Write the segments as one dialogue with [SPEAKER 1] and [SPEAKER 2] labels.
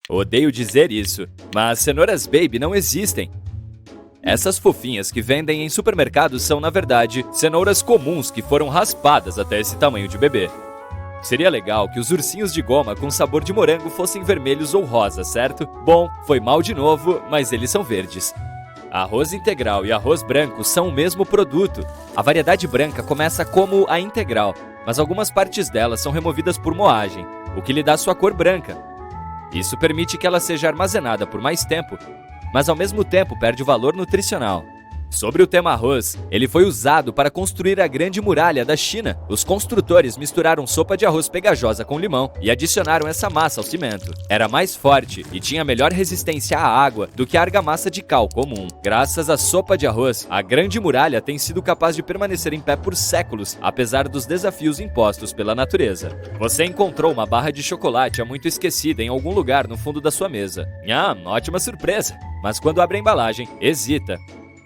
[SPEAKER 1] Odeio dizer isso, mas cenouras baby não existem. Essas fofinhas que vendem em supermercados são, na verdade, cenouras comuns que foram raspadas até esse tamanho de bebê. Seria legal que os ursinhos de goma com sabor de morango fossem vermelhos ou rosa, certo? Bom, foi mal de novo, mas eles são verdes. Arroz integral e arroz branco são o mesmo produto. A variedade branca começa como a integral, mas algumas partes dela são removidas por moagem, o que lhe dá sua cor branca. Isso permite que ela seja armazenada por mais tempo, mas ao mesmo tempo perde o valor nutricional. Sobre o tema arroz, ele foi usado para construir a Grande Muralha da China. Os construtores misturaram sopa de arroz pegajosa com limão e adicionaram essa massa ao cimento. Era mais forte e tinha melhor resistência à água do que a argamassa de cal comum. Graças à sopa de arroz, a Grande Muralha tem sido capaz de permanecer em pé por séculos, apesar dos desafios impostos pela natureza. Você encontrou uma barra de chocolate há muito esquecida em algum lugar no fundo da sua mesa. Ótima surpresa! Mas quando abre a embalagem, hesita.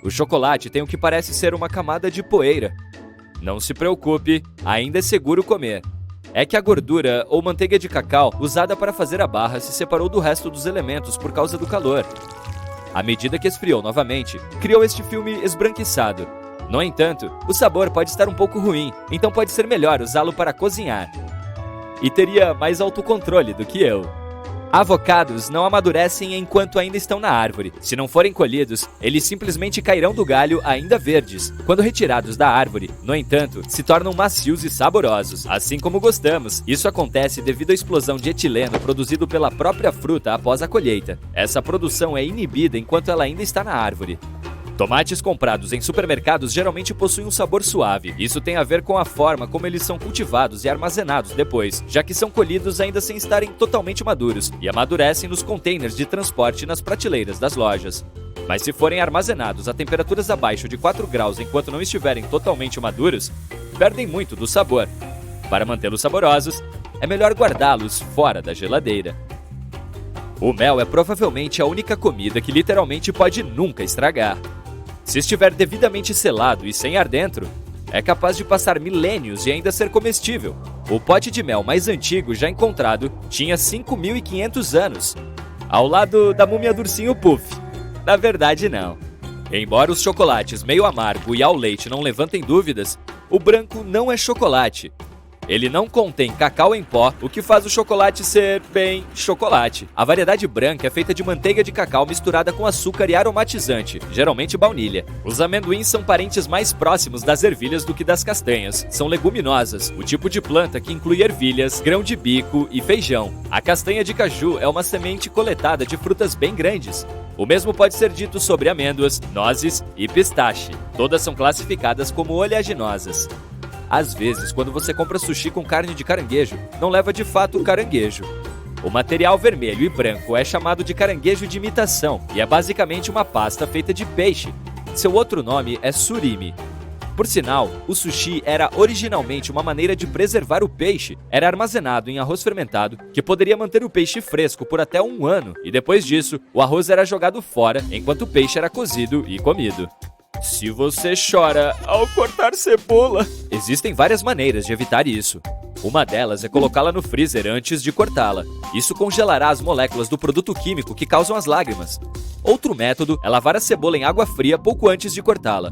[SPEAKER 1] O chocolate tem o que parece ser uma camada de poeira. Não se preocupe, ainda é seguro comer. É que a gordura ou manteiga de cacau usada para fazer a barra se separou do resto dos elementos por causa do calor. À medida que esfriou novamente, criou este filme esbranquiçado. No entanto, o sabor pode estar um pouco ruim, então pode ser melhor usá-lo para cozinhar. E teria mais autocontrole do que eu. Avocados não amadurecem enquanto ainda estão na árvore. Se não forem colhidos, eles simplesmente cairão do galho ainda verdes. Quando retirados da árvore, no entanto, se tornam macios e saborosos, assim como gostamos. Isso acontece devido à explosão de etileno produzido pela própria fruta após a colheita. Essa produção é inibida enquanto ela ainda está na árvore. Tomates comprados em supermercados geralmente possuem um sabor suave. Isso tem a ver com a forma como eles são cultivados e armazenados depois, já que são colhidos ainda sem estarem totalmente maduros e amadurecem nos containers de transporte nas prateleiras das lojas. Mas se forem armazenados a temperaturas abaixo de 4 graus enquanto não estiverem totalmente maduros, perdem muito do sabor. Para mantê-los saborosos, é melhor guardá-los fora da geladeira. O mel é provavelmente a única comida que literalmente pode nunca estragar. Se estiver devidamente selado e sem ar dentro, é capaz de passar milênios e ainda ser comestível. O pote de mel mais antigo já encontrado tinha 5.500 anos, ao lado da múmia do ursinho Puff. Na verdade, não. Embora os chocolates meio amargo e ao leite não levantem dúvidas, o branco não é chocolate. Ele não contém cacau em pó, o que faz o chocolate ser, bem, chocolate. A variedade branca é feita de manteiga de cacau misturada com açúcar e aromatizante, geralmente baunilha. Os amendoins são parentes mais próximos das ervilhas do que das castanhas. São leguminosas, o tipo de planta que inclui ervilhas, grão de bico e feijão. A castanha de caju é uma semente coletada de frutas bem grandes. O mesmo pode ser dito sobre amêndoas, nozes e pistache. Todas são classificadas como oleaginosas. Às vezes, quando você compra sushi com carne de caranguejo, não leva de fato caranguejo. O material vermelho e branco é chamado de caranguejo de imitação e é basicamente uma pasta feita de peixe. Seu outro nome é surimi. Por sinal, o sushi era originalmente uma maneira de preservar o peixe. Era armazenado em arroz fermentado, que poderia manter o peixe fresco por até 1 ano, e depois disso, o arroz era jogado fora enquanto o peixe era cozido e comido. Se você chora ao cortar cebola, existem várias maneiras de evitar isso. Uma delas é colocá-la no freezer antes de cortá-la. Isso congelará as moléculas do produto químico que causam as lágrimas. Outro método é lavar a cebola em água fria pouco antes de cortá-la.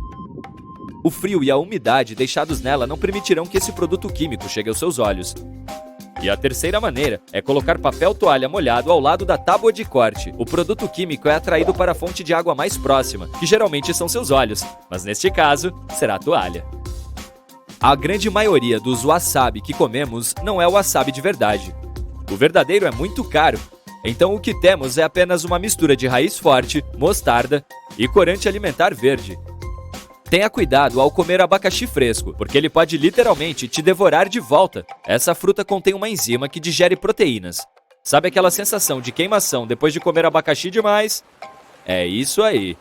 [SPEAKER 1] O frio e a umidade deixados nela não permitirão que esse produto químico chegue aos seus olhos. E a terceira maneira é colocar papel toalha molhado ao lado da tábua de corte. O produto químico é atraído para a fonte de água mais próxima, que geralmente são seus olhos, mas neste caso, será a toalha. A grande maioria dos wasabi que comemos não é o wasabi de verdade. O verdadeiro é muito caro, então o que temos é apenas uma mistura de raiz forte, mostarda e corante alimentar verde. Tenha cuidado ao comer abacaxi fresco, porque ele pode literalmente te devorar de volta. Essa fruta contém uma enzima que digere proteínas. Sabe aquela sensação de queimação depois de comer abacaxi demais? É isso aí.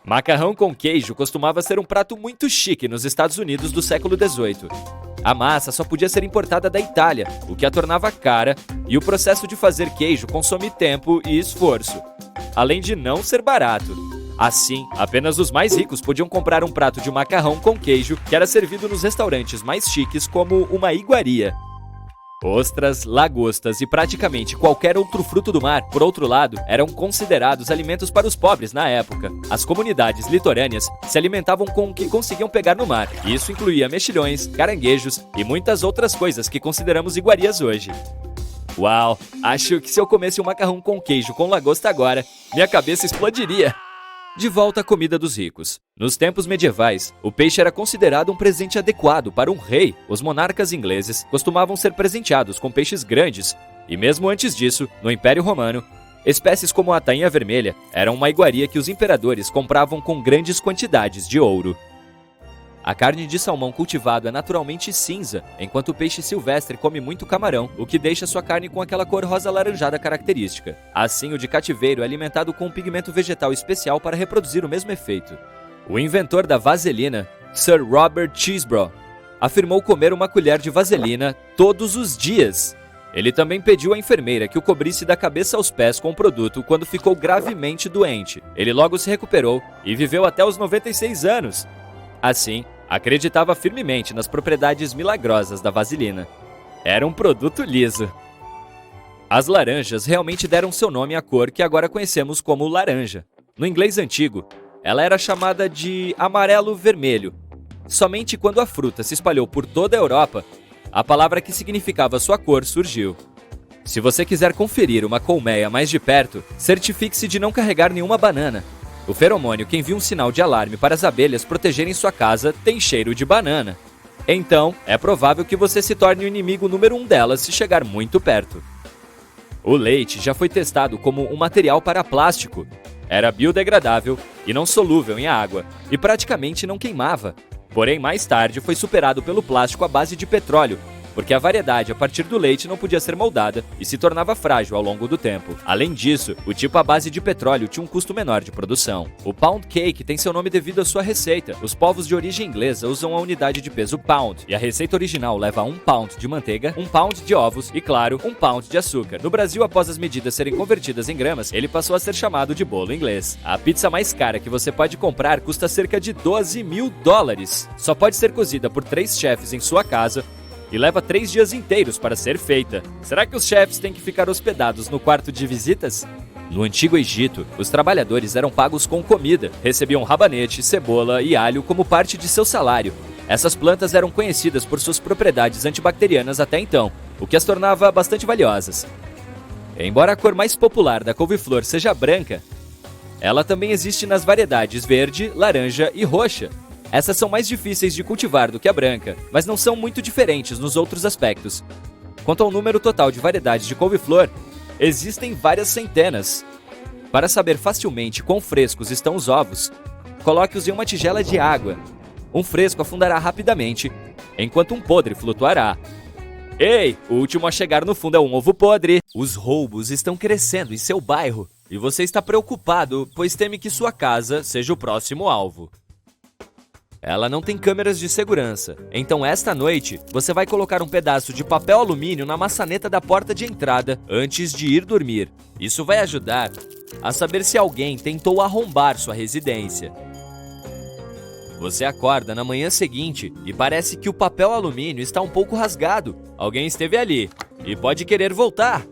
[SPEAKER 1] Macarrão com queijo costumava ser um prato muito chique nos Estados Unidos do século XVIII. A massa só podia ser importada da Itália, o que a tornava cara, e o processo de fazer queijo consome tempo e esforço, além de não ser barato. Assim, apenas os mais ricos podiam comprar um prato de macarrão com queijo que era servido nos restaurantes mais chiques como uma iguaria. Ostras, lagostas e praticamente qualquer outro fruto do mar, por outro lado, eram considerados alimentos para os pobres na época. As comunidades litorâneas se alimentavam com o que conseguiam pegar no mar. Isso incluía mexilhões, caranguejos e muitas outras coisas que consideramos iguarias hoje. Uau, acho que se eu comesse um macarrão com queijo com lagosta agora, minha cabeça explodiria. De volta à comida dos ricos. Nos tempos medievais, o peixe era considerado um presente adequado para um rei. Os monarcas ingleses costumavam ser presenteados com peixes grandes, e mesmo antes disso, no Império Romano, espécies como a tainha vermelha eram uma iguaria que os imperadores compravam com grandes quantidades de ouro. A carne de salmão cultivado é naturalmente cinza, enquanto o peixe silvestre come muito camarão, o que deixa sua carne com aquela cor rosa alaranjada característica. Assim, o de cativeiro é alimentado com um pigmento vegetal especial para reproduzir o mesmo efeito. O inventor da vaselina, Sir Robert Chesebro, afirmou comer uma colher de vaselina todos os dias. Ele também pediu à enfermeira que o cobrisse da cabeça aos pés com o produto quando ficou gravemente doente. Ele logo se recuperou e viveu até os 96 anos. Assim, acreditava firmemente nas propriedades milagrosas da vaselina. Era um produto liso. As laranjas realmente deram seu nome à cor que agora conhecemos como laranja. No inglês antigo, ela era chamada de amarelo-vermelho. Somente quando a fruta se espalhou por toda a Europa, a palavra que significava sua cor surgiu. Se você quiser conferir uma colmeia mais de perto, certifique-se de não carregar nenhuma banana. O feromônio que envia um sinal de alarme para as abelhas protegerem sua casa tem cheiro de banana. Então, é provável que você se torne o inimigo número 1 delas se chegar muito perto. O leite já foi testado como um material para plástico. Era biodegradável e não solúvel em água, e praticamente não queimava. Porém, mais tarde foi superado pelo plástico à base de petróleo, porque a variedade a partir do leite não podia ser moldada e se tornava frágil ao longo do tempo. Além disso, o tipo à base de petróleo tinha um custo menor de produção. O pound cake tem seu nome devido à sua receita. Os povos de origem inglesa usam a unidade de peso pound, e a receita original leva 1 pound de manteiga, 1 pound de ovos e, claro, 1 pound de açúcar. No Brasil, após as medidas serem convertidas em gramas, ele passou a ser chamado de bolo inglês. A pizza mais cara que você pode comprar custa cerca de $12.000. Só pode ser cozida por 3 chefes em sua casa e leva 3 dias inteiros para ser feita. Será que os chefes têm que ficar hospedados no quarto de visitas? No Antigo Egito, os trabalhadores eram pagos com comida, recebiam rabanete, cebola e alho como parte de seu salário. Essas plantas eram conhecidas por suas propriedades antibacterianas até então, o que as tornava bastante valiosas. Embora a cor mais popular da couve-flor seja branca, ela também existe nas variedades verde, laranja e roxa. Essas são mais difíceis de cultivar do que a branca, mas não são muito diferentes nos outros aspectos. Quanto ao número total de variedades de couve-flor, existem várias centenas. Para saber facilmente quão frescos estão os ovos, coloque-os em uma tigela de água. Um fresco afundará rapidamente, enquanto um podre flutuará. Ei, o último a chegar no fundo é um ovo podre. Os roubos estão crescendo em seu bairro, e você está preocupado, pois teme que sua casa seja o próximo alvo. Ela não tem câmeras de segurança, então esta noite você vai colocar um pedaço de papel alumínio na maçaneta da porta de entrada antes de ir dormir. Isso vai ajudar a saber se alguém tentou arrombar sua residência. Você acorda na manhã seguinte e parece que o papel alumínio está um pouco rasgado. Alguém esteve ali e pode querer voltar.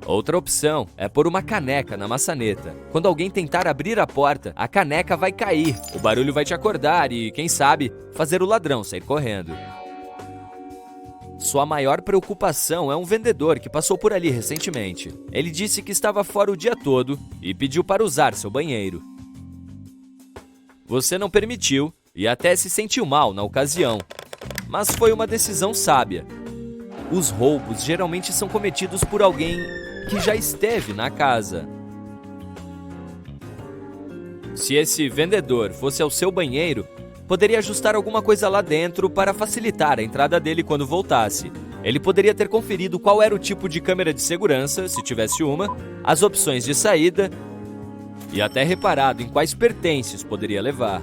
[SPEAKER 1] Outra opção é pôr uma caneca na maçaneta. Quando alguém tentar abrir a porta, a caneca vai cair. O barulho vai te acordar e, quem sabe, fazer o ladrão sair correndo. Sua maior preocupação é um vendedor que passou por ali recentemente. Ele disse que estava fora o dia todo e pediu para usar seu banheiro. Você não permitiu e até se sentiu mal na ocasião, mas foi uma decisão sábia. Os roubos geralmente são cometidos por alguém que já esteve na casa. Se esse vendedor fosse ao seu banheiro, poderia ajustar alguma coisa lá dentro para facilitar a entrada dele quando voltasse. Ele poderia ter conferido qual era o tipo de câmera de segurança, se tivesse uma, as opções de saída e até reparado em quais pertences poderia levar.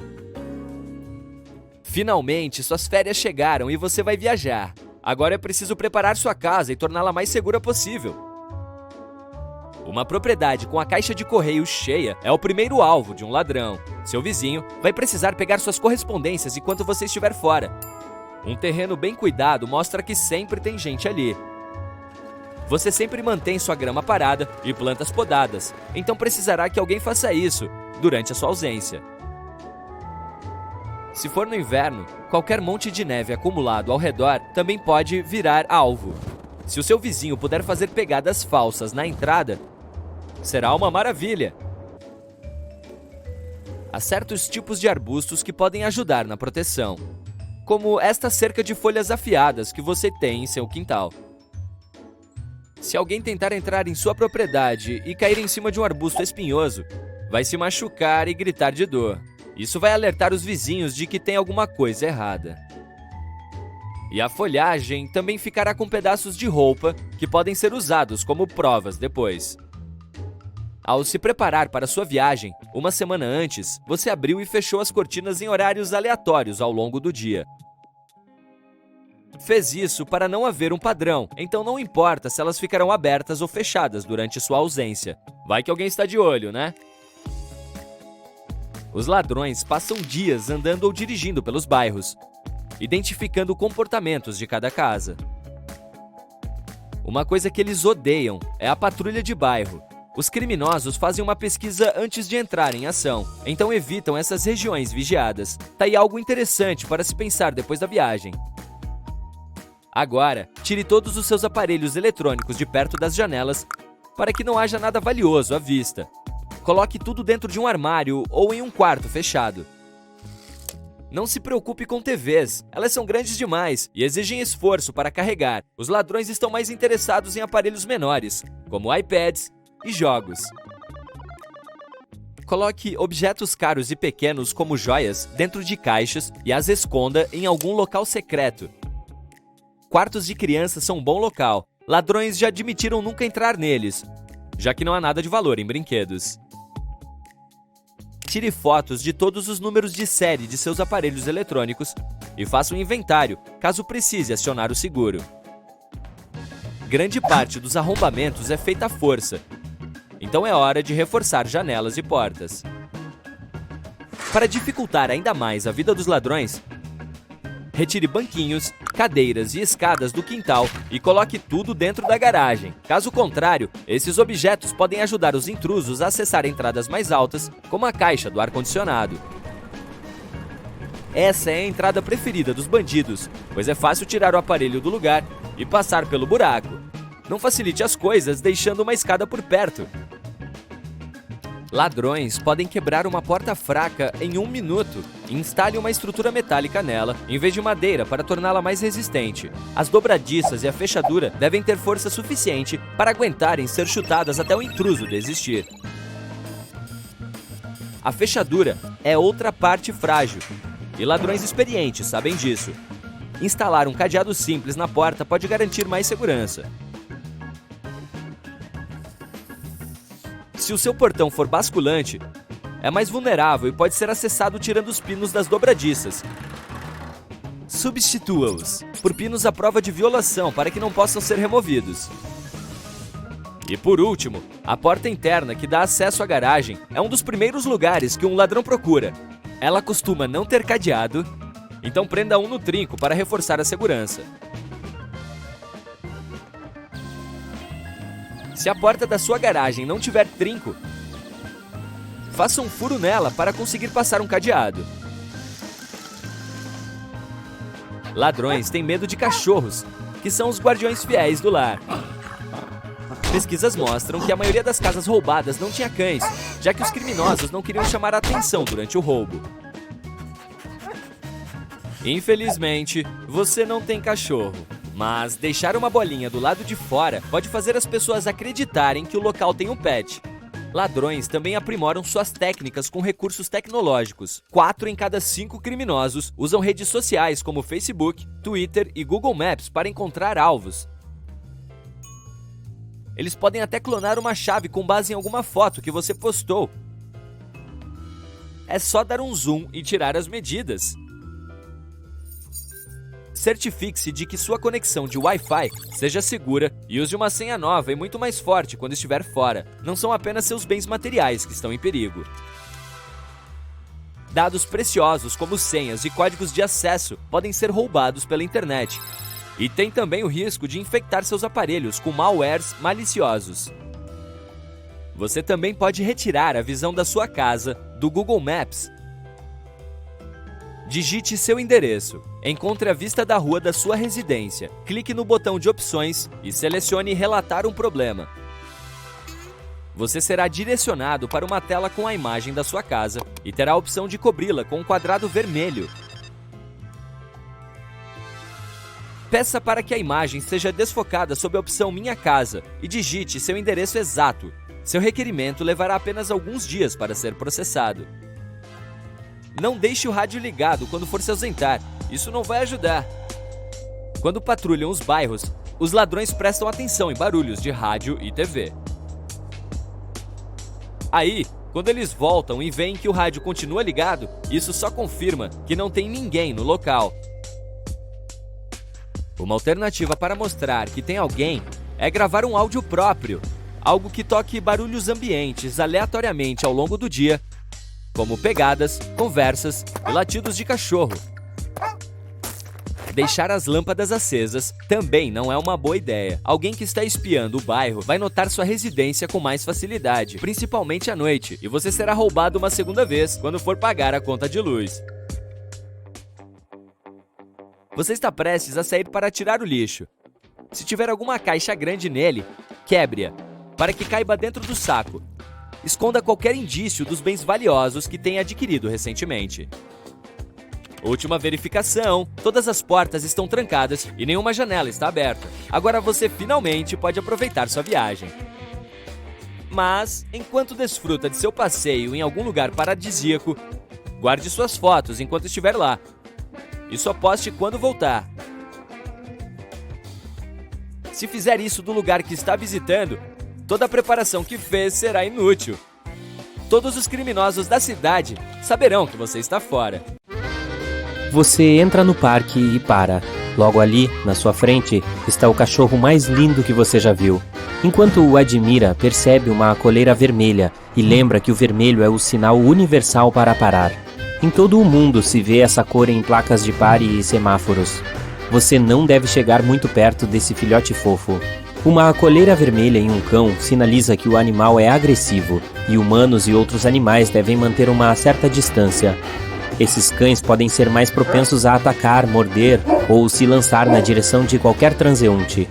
[SPEAKER 1] Finalmente, suas férias chegaram e você vai viajar. Agora é preciso preparar sua casa e torná-la mais segura possível. Uma propriedade com a caixa de correio cheia é o primeiro alvo de um ladrão. Seu vizinho vai precisar pegar suas correspondências enquanto você estiver fora. Um terreno bem cuidado mostra que sempre tem gente ali. Você sempre mantém sua grama parada e plantas podadas, então precisará que alguém faça isso durante a sua ausência. Se for no inverno, qualquer monte de neve acumulado ao redor também pode virar alvo. Se o seu vizinho puder fazer pegadas falsas na entrada, será uma maravilha. Há certos tipos de arbustos que podem ajudar na proteção, como esta cerca de folhas afiadas que você tem em seu quintal. Se alguém tentar entrar em sua propriedade e cair em cima de um arbusto espinhoso, vai se machucar e gritar de dor. Isso vai alertar os vizinhos de que tem alguma coisa errada. E a folhagem também ficará com pedaços de roupa que podem ser usados como provas depois. Ao se preparar para sua viagem, uma semana antes, você abriu e fechou as cortinas em horários aleatórios ao longo do dia. Fez isso para não haver um padrão, então não importa se elas ficarão abertas ou fechadas durante sua ausência. Vai que alguém está de olho, né? Os ladrões passam dias andando ou dirigindo pelos bairros, identificando comportamentos de cada casa. Uma coisa que eles odeiam é a patrulha de bairro. Os criminosos fazem uma pesquisa antes de entrar em ação, então evitam essas regiões vigiadas. Tá aí algo interessante para se pensar depois da viagem. Agora, tire todos os seus aparelhos eletrônicos de perto das janelas para que não haja nada valioso à vista. Coloque tudo dentro de um armário ou em um quarto fechado. Não se preocupe com TVs, elas são grandes demais e exigem esforço para carregar. Os ladrões estão mais interessados em aparelhos menores, como iPads e jogos. Coloque objetos caros e pequenos como joias dentro de caixas e as esconda em algum local secreto. Quartos de criança são um bom local. Ladrões já admitiram nunca entrar neles, já que não há nada de valor em brinquedos. Tire fotos de todos os números de série de seus aparelhos eletrônicos e faça um inventário, caso precise acionar o seguro. Grande parte dos arrombamentos é feita à força, então é hora de reforçar janelas e portas. Para dificultar ainda mais a vida dos ladrões, retire banquinhos, cadeiras e escadas do quintal e coloque tudo dentro da garagem. Caso contrário, esses objetos podem ajudar os intrusos a acessar entradas mais altas, como a caixa do ar-condicionado. Essa é a entrada preferida dos bandidos, pois é fácil tirar o aparelho do lugar e passar pelo buraco. Não facilite as coisas deixando uma escada por perto. Ladrões podem quebrar uma porta fraca em 1 minuto. Instale uma estrutura metálica nela, em vez de madeira, para torná-la mais resistente. As dobradiças e a fechadura devem ter força suficiente para aguentarem ser chutadas até o intruso desistir. A fechadura é outra parte frágil, e ladrões experientes sabem disso. Instalar um cadeado simples na porta pode garantir mais segurança. Se o seu portão for basculante, é mais vulnerável e pode ser acessado tirando os pinos das dobradiças. Substitua-os por pinos à prova de violação para que não possam ser removidos. E por último, a porta interna que dá acesso à garagem é um dos primeiros lugares que um ladrão procura. Ela costuma não ter cadeado, então prenda um no trinco para reforçar a segurança. Se a porta da sua garagem não tiver trinco, faça um furo nela para conseguir passar um cadeado. Ladrões têm medo de cachorros, que são os guardiões fiéis do lar. Pesquisas mostram que a maioria das casas roubadas não tinha cães, já que os criminosos não queriam chamar a atenção durante o roubo. Infelizmente, você não tem cachorro. Mas deixar uma bolinha do lado de fora pode fazer as pessoas acreditarem que o local tem um pet. Ladrões também aprimoram suas técnicas com recursos tecnológicos. 4 em cada 5 criminosos usam redes sociais como Facebook, Twitter e Google Maps para encontrar alvos. Eles podem até clonar uma chave com base em alguma foto que você postou. É só dar um zoom e tirar as medidas. Certifique-se de que sua conexão de Wi-Fi seja segura e use uma senha nova e muito mais forte quando estiver fora. Não são apenas seus bens materiais que estão em perigo. dados preciosos como senhas e códigos de acesso podem ser roubados pela internet. E tem também o risco de infectar seus aparelhos com malwares maliciosos. Você também pode retirar a visão da sua casa do Google Maps. Digite seu endereço, encontre a vista da rua da sua residência, clique no botão de opções e selecione relatar um problema. Você será direcionado para uma tela com a imagem da sua casa e terá a opção de cobri-la com um quadrado vermelho. Peça para que a imagem seja desfocada sob a opção Minha Casa e digite seu endereço exato. Seu requerimento levará apenas alguns dias para ser processado. Não deixe o rádio ligado quando for se ausentar, isso não vai ajudar. Quando patrulham os bairros, os ladrões prestam atenção em barulhos de rádio e TV. Aí, quando eles voltam e veem que o rádio continua ligado, isso só confirma que não tem ninguém no local. Uma alternativa para mostrar que tem alguém é gravar um áudio próprio, algo que toque barulhos ambientes aleatoriamente ao longo do dia, como pegadas, conversas e latidos de cachorro. Deixar as lâmpadas acesas também não é uma boa ideia. Alguém que está espiando o bairro vai notar sua residência com mais facilidade, principalmente à noite, e você será roubado uma segunda vez quando for pagar a conta de luz. Você está prestes a sair para tirar o lixo. Se tiver alguma caixa grande nele, quebre-a, para que caiba dentro do saco. Esconda qualquer indício dos bens valiosos que tenha adquirido recentemente. Última verificação, todas as portas estão trancadas e nenhuma janela está aberta. Agora você finalmente pode aproveitar sua viagem. Mas, enquanto desfruta de seu passeio em algum lugar paradisíaco, guarde suas fotos enquanto estiver lá. E só poste quando voltar. Se fizer isso do lugar que está visitando, toda a preparação que fez será inútil. Todos os criminosos da cidade saberão que você está fora.
[SPEAKER 2] Você entra no parque e para. Logo ali, na sua frente, está o cachorro mais lindo que você já viu. Enquanto o admira, percebe uma coleira vermelha e lembra que o vermelho é o sinal universal para parar. Em todo o mundo se vê essa cor em placas de pare e semáforos. Você não deve chegar muito perto desse filhote fofo. Uma coleira vermelha em um cão sinaliza que o animal é agressivo e humanos e outros animais devem manter uma certa distância. Esses cães podem ser mais propensos a atacar, morder ou se lançar na direção de qualquer transeunte.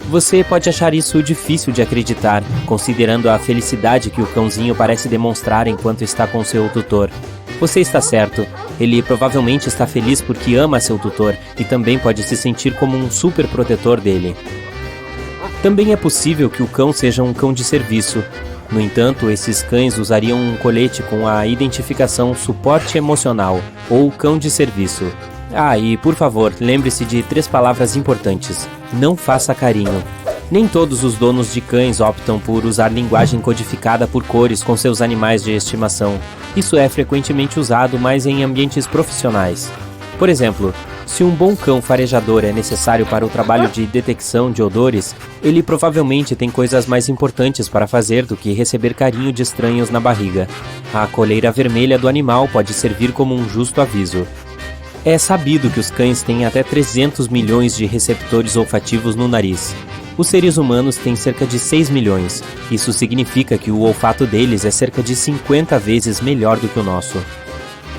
[SPEAKER 2] Você pode achar isso difícil de acreditar, considerando a felicidade que o cãozinho parece demonstrar enquanto está com seu tutor. Você está certo, ele provavelmente está feliz porque ama seu tutor e também pode se sentir como um super protetor dele. Também é possível que o cão seja um cão de serviço. No entanto, esses cães usariam um colete com a identificação Suporte Emocional, ou Cão de Serviço. E por favor, lembre-se de 3 palavras importantes. Não faça carinho. Nem todos os donos de cães optam por usar linguagem codificada por cores com seus animais de estimação. Isso é frequentemente usado mais em ambientes profissionais. Por exemplo, se um bom cão farejador é necessário para o trabalho de detecção de odores, ele provavelmente tem coisas mais importantes para fazer do que receber carinho de estranhos na barriga. A coleira vermelha do animal pode servir como um justo aviso. É sabido que os cães têm até 300 milhões de receptores olfativos no nariz. Os seres humanos têm cerca de 6 milhões. Isso significa que o olfato deles é cerca de 50 vezes melhor do que o nosso.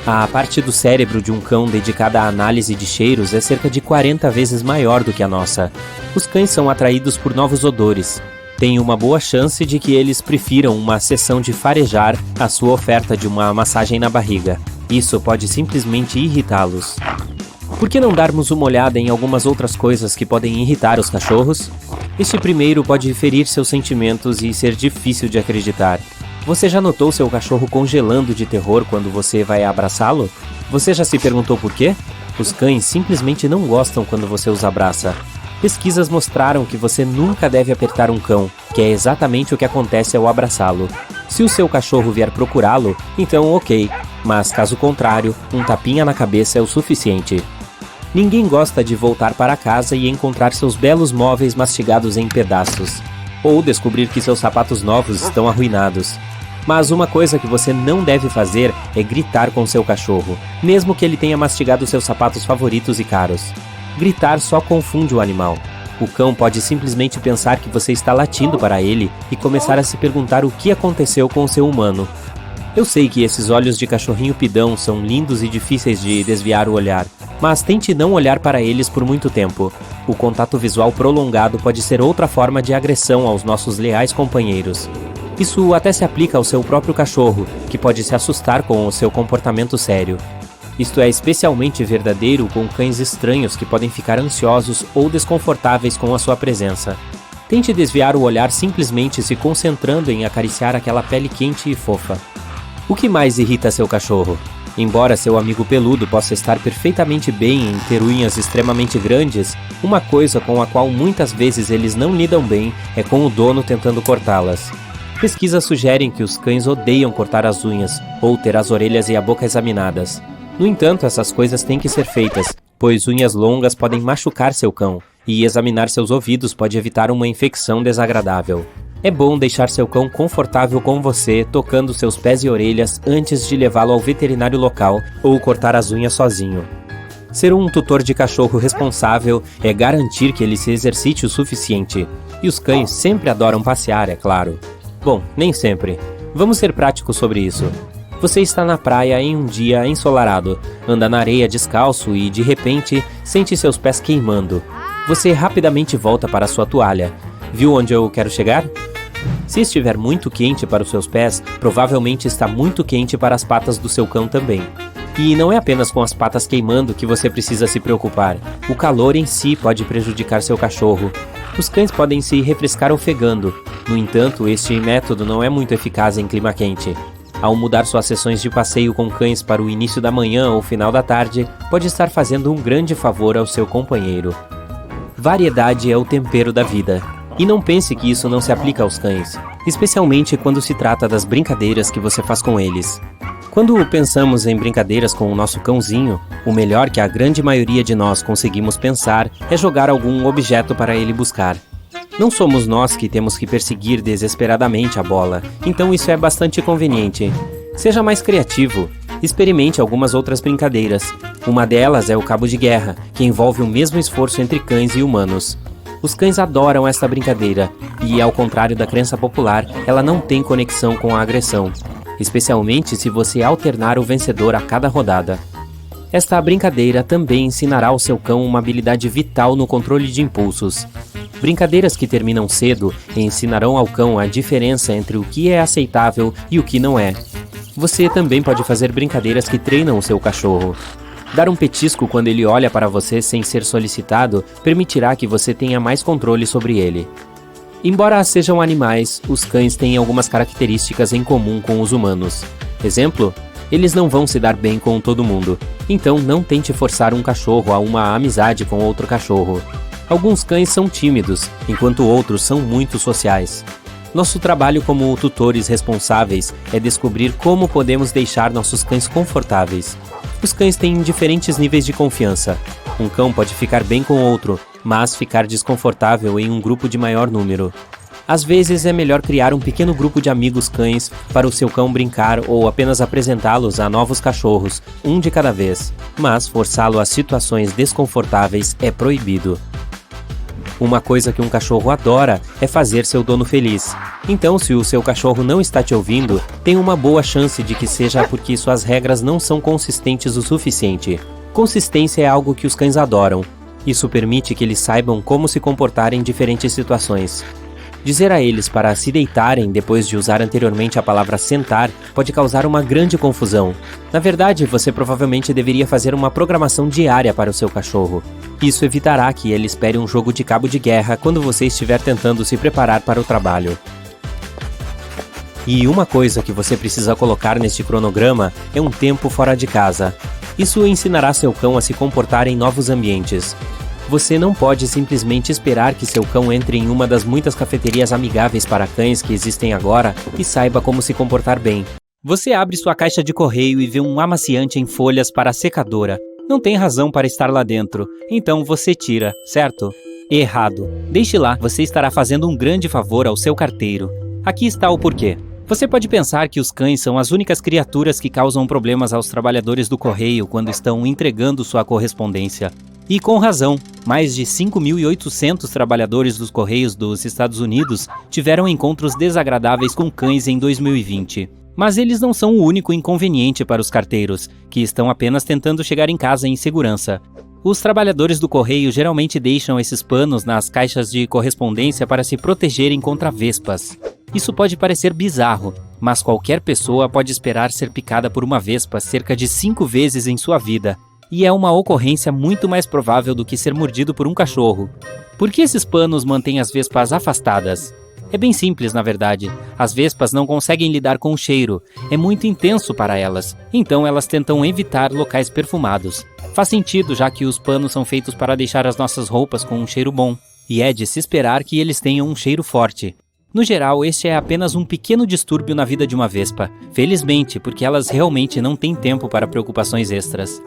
[SPEAKER 2] A parte do cérebro de um cão dedicada à análise de cheiros é cerca de 40 vezes maior do que a nossa. Os cães são atraídos por novos odores. Tem uma boa chance de que eles prefiram uma sessão de farejar à sua oferta de uma massagem na barriga. Isso pode simplesmente irritá-los. Por que não darmos uma olhada em algumas outras coisas que podem irritar os cachorros? Este primeiro pode ferir seus sentimentos e ser difícil de acreditar. Você já notou seu cachorro congelando de terror quando você vai abraçá-lo? Você já se perguntou por quê? Os cães simplesmente não gostam quando você os abraça. Pesquisas mostraram que você nunca deve apertar um cão, que é exatamente o que acontece ao abraçá-lo. Se o seu cachorro vier procurá-lo, então ok, mas caso contrário, um tapinha na cabeça é o suficiente. Ninguém gosta de voltar para casa e encontrar seus belos móveis mastigados em pedaços, ou descobrir que seus sapatos novos estão arruinados. Mas uma coisa que você não deve fazer é gritar com seu cachorro, mesmo que ele tenha mastigado seus sapatos favoritos e caros. Gritar só confunde o animal. O cão pode simplesmente pensar que você está latindo para ele e começar a se perguntar o que aconteceu com o seu humano. Eu sei que esses olhos de cachorrinho pidão são lindos e difíceis de desviar o olhar, mas tente não olhar para eles por muito tempo. O contato visual prolongado pode ser outra forma de agressão aos nossos leais companheiros. Isso até se aplica ao seu próprio cachorro, que pode se assustar com o seu comportamento sério. Isto é especialmente verdadeiro com cães estranhos que podem ficar ansiosos ou desconfortáveis com a sua presença. Tente desviar o olhar simplesmente se concentrando em acariciar aquela pele quente e fofa. O que mais irrita seu cachorro? Embora seu amigo peludo possa estar perfeitamente bem em ter unhas extremamente grandes, uma coisa com a qual muitas vezes eles não lidam bem é com o dono tentando cortá-las. Pesquisas sugerem que os cães odeiam cortar as unhas ou ter as orelhas e a boca examinadas. No entanto, essas coisas têm que ser feitas, pois unhas longas podem machucar seu cão, e examinar seus ouvidos pode evitar uma infecção desagradável. É bom deixar seu cão confortável com você, tocando seus pés e orelhas antes de levá-lo ao veterinário local ou cortar as unhas sozinho. Ser um tutor de cachorro responsável é garantir que ele se exercite o suficiente. E os cães sempre adoram passear, é claro. Bom, nem sempre. Vamos ser práticos sobre isso. Você está na praia em um dia ensolarado, anda na areia descalço e, de repente, sente seus pés queimando. Você rapidamente volta para sua toalha. Viu onde eu quero chegar? Se estiver muito quente para os seus pés, provavelmente está muito quente para as patas do seu cão também. E não é apenas com as patas queimando que você precisa se preocupar. O calor em si pode prejudicar seu cachorro. Os cães podem se refrescar ofegando. No entanto, este método não é muito eficaz em clima quente. Ao mudar suas sessões de passeio com cães para o início da manhã ou final da tarde, pode estar fazendo um grande favor ao seu companheiro. Variedade é o tempero da vida. E não pense que isso não se aplica aos cães, especialmente quando se trata das brincadeiras que você faz com eles. Quando pensamos em brincadeiras com o nosso cãozinho, o melhor que a grande maioria de nós conseguimos pensar é jogar algum objeto para ele buscar. Não somos nós que temos que perseguir desesperadamente a bola, então isso é bastante conveniente. Seja mais criativo. Experimente algumas outras brincadeiras. Uma delas é o cabo de guerra, que envolve o mesmo esforço entre cães e humanos. Os cães adoram esta brincadeira, e ao contrário da crença popular, ela não tem conexão com a agressão, especialmente se você alternar o vencedor a cada rodada. Esta brincadeira também ensinará ao seu cão uma habilidade vital no controle de impulsos. Brincadeiras que terminam cedo ensinarão ao cão a diferença entre o que é aceitável e o que não é. Você também pode fazer brincadeiras que treinam o seu cachorro. Dar um petisco quando ele olha para você sem ser solicitado permitirá que você tenha mais controle sobre ele. Embora sejam animais, os cães têm algumas características em comum com os humanos. Exemplo? Eles não vão se dar bem com todo mundo, então não tente forçar um cachorro a uma amizade com outro cachorro. Alguns cães são tímidos, enquanto outros são muito sociais. Nosso trabalho como tutores responsáveis é descobrir como podemos deixar nossos cães confortáveis. Os cães têm diferentes níveis de confiança. Um cão pode ficar bem com outro, mas ficar desconfortável em um grupo de maior número. Às vezes é melhor criar um pequeno grupo de amigos cães para o seu cão brincar ou apenas apresentá-los a novos cachorros, um de cada vez, mas forçá-lo a situações desconfortáveis é proibido. Uma coisa que um cachorro adora é fazer seu dono feliz. Então, se o seu cachorro não está te ouvindo, tem uma boa chance de que seja porque suas regras não são consistentes o suficiente. Consistência é algo que os cães adoram. Isso permite que eles saibam como se comportar em diferentes situações. Dizer a eles para se deitarem depois de usar anteriormente a palavra sentar pode causar uma grande confusão. Na verdade, você provavelmente deveria fazer uma programação diária para o seu cachorro. Isso evitará que ele espere um jogo de cabo de guerra quando você estiver tentando se preparar para o trabalho. E uma coisa que você precisa colocar neste cronograma é um tempo fora de casa. Isso ensinará seu cão a se comportar em novos ambientes. Você não pode simplesmente esperar que seu cão entre em uma das muitas cafeterias amigáveis para cães que existem agora e saiba como se comportar bem. Você abre sua caixa de correio e vê um amaciante em folhas para a secadora. Não tem razão para estar lá dentro, então você tira, certo? Errado. Deixe lá, você estará fazendo um grande favor ao seu carteiro. Aqui está o porquê. Você pode pensar que os cães são as únicas criaturas que causam problemas aos trabalhadores do correio quando estão entregando sua correspondência. E com razão, mais de 5.800 trabalhadores dos Correios dos Estados Unidos tiveram encontros desagradáveis com cães em 2020. Mas eles não são o único inconveniente para os carteiros, que estão apenas tentando chegar em casa em segurança. Os trabalhadores do correio geralmente deixam esses panos nas caixas de correspondência para se protegerem contra vespas. Isso pode parecer bizarro, mas qualquer pessoa pode esperar ser picada por uma vespa cerca de 5 vezes em sua vida, e é uma ocorrência muito mais provável do que ser mordido por um cachorro. Por que esses panos mantêm as vespas afastadas? É bem simples, na verdade. As vespas não conseguem lidar com o cheiro, é muito intenso para elas, então elas tentam evitar locais perfumados. Faz sentido, já que os panos são feitos para deixar as nossas roupas com um cheiro bom, e é de se esperar que eles tenham um cheiro forte. No geral, este é apenas um pequeno distúrbio na vida de uma vespa, felizmente, porque elas realmente não têm tempo para preocupações extras.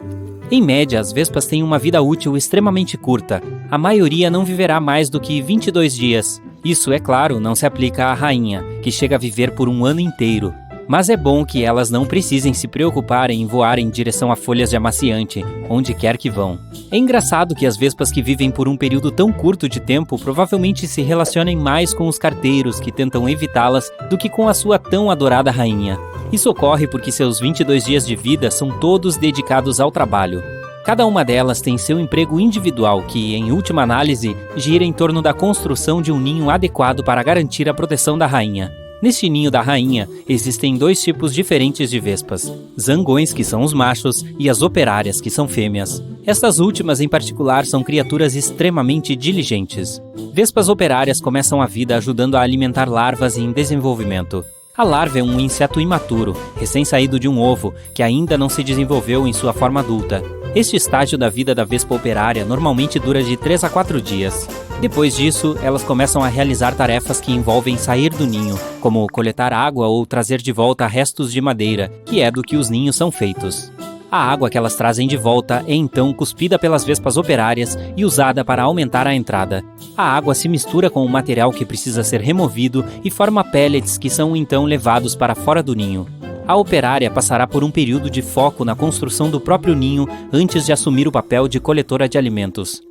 [SPEAKER 2] Em média, as vespas têm uma vida útil extremamente curta. A maioria não viverá mais do que 22 dias. Isso, é claro, não se aplica à rainha, que chega a viver por um ano inteiro. Mas é bom que elas não precisem se preocupar em voar em direção a folhas de amaciante, onde quer que vão. É engraçado que as vespas que vivem por um período tão curto de tempo provavelmente se relacionem mais com os carteiros que tentam evitá-las do que com a sua tão adorada rainha. Isso ocorre porque seus 22 dias de vida são todos dedicados ao trabalho. Cada uma delas tem seu emprego individual que, em última análise, gira em torno da construção de um ninho adequado para garantir a proteção da rainha. Neste ninho da rainha, existem 2 tipos diferentes de vespas: zangões, que são os machos, e as operárias, que são fêmeas. Estas últimas, em particular, são criaturas extremamente diligentes. Vespas operárias começam a vida ajudando a alimentar larvas em desenvolvimento. A larva é um inseto imaturo, recém-saído de um ovo, que ainda não se desenvolveu em sua forma adulta. Este estágio da vida da vespa operária normalmente dura de 3 a 4 dias. Depois disso, elas começam a realizar tarefas que envolvem sair do ninho, como coletar água ou trazer de volta restos de madeira, que é do que os ninhos são feitos. A água que elas trazem de volta é então cuspida pelas vespas operárias e usada para aumentar a entrada. A água se mistura com o material que precisa ser removido e forma pellets que são então levados para fora do ninho. A operária passará por um período de foco na construção do próprio ninho antes de assumir o papel de coletora de alimentos.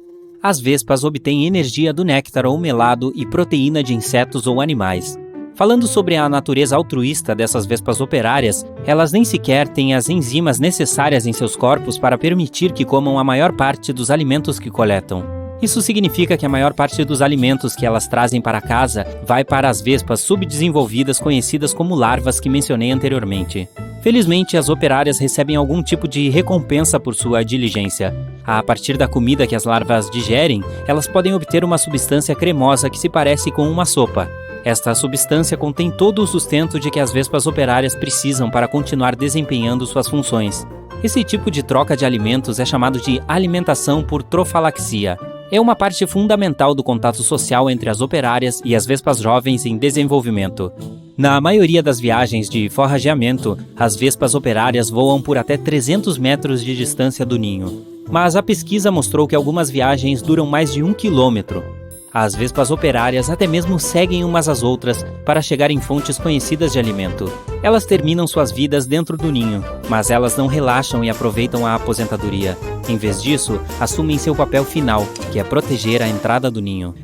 [SPEAKER 2] As vespas obtêm energia do néctar ou melado e proteína de insetos ou animais. Falando sobre a natureza altruísta dessas vespas operárias, elas nem sequer têm as enzimas necessárias em seus corpos para permitir que comam a maior parte dos alimentos que coletam. Isso significa que a maior parte dos alimentos que elas trazem para casa vai para as vespas subdesenvolvidas conhecidas como larvas que mencionei anteriormente. Felizmente, as operárias recebem algum tipo de recompensa por sua diligência. A partir da comida que as larvas digerem, elas podem obter uma substância cremosa que se parece com uma sopa. Esta substância contém todo o sustento de que as vespas operárias precisam para continuar desempenhando suas funções. Esse tipo de troca de alimentos é chamado de alimentação por trofalaxia. É uma parte fundamental do contato social entre as operárias e as vespas jovens em desenvolvimento. Na maioria das viagens de forrageamento, as vespas operárias voam por até 300 metros de distância do ninho. Mas a pesquisa mostrou que algumas viagens duram mais de 1 quilômetro. As vespas operárias até mesmo seguem umas às outras para chegar em fontes conhecidas de alimento. Elas terminam suas vidas dentro do ninho, mas elas não relaxam e aproveitam a aposentadoria. Em vez disso, assumem seu papel final, que é proteger a entrada do ninho.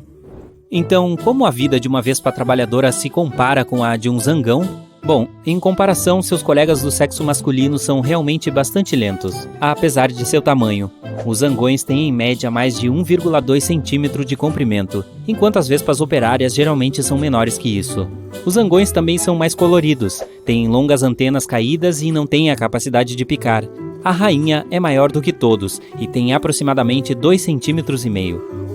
[SPEAKER 2] Então, como a vida de uma vespa trabalhadora se compara com a de um zangão? Bom, em comparação, seus colegas do sexo masculino são realmente bastante lentos, apesar de seu tamanho. Os zangões têm em média mais de 1,2 centímetro de comprimento, enquanto as vespas operárias geralmente são menores que isso. Os zangões também são mais coloridos, têm longas antenas caídas e não têm a capacidade de picar. A rainha é maior do que todos e tem aproximadamente 2,5 centímetros.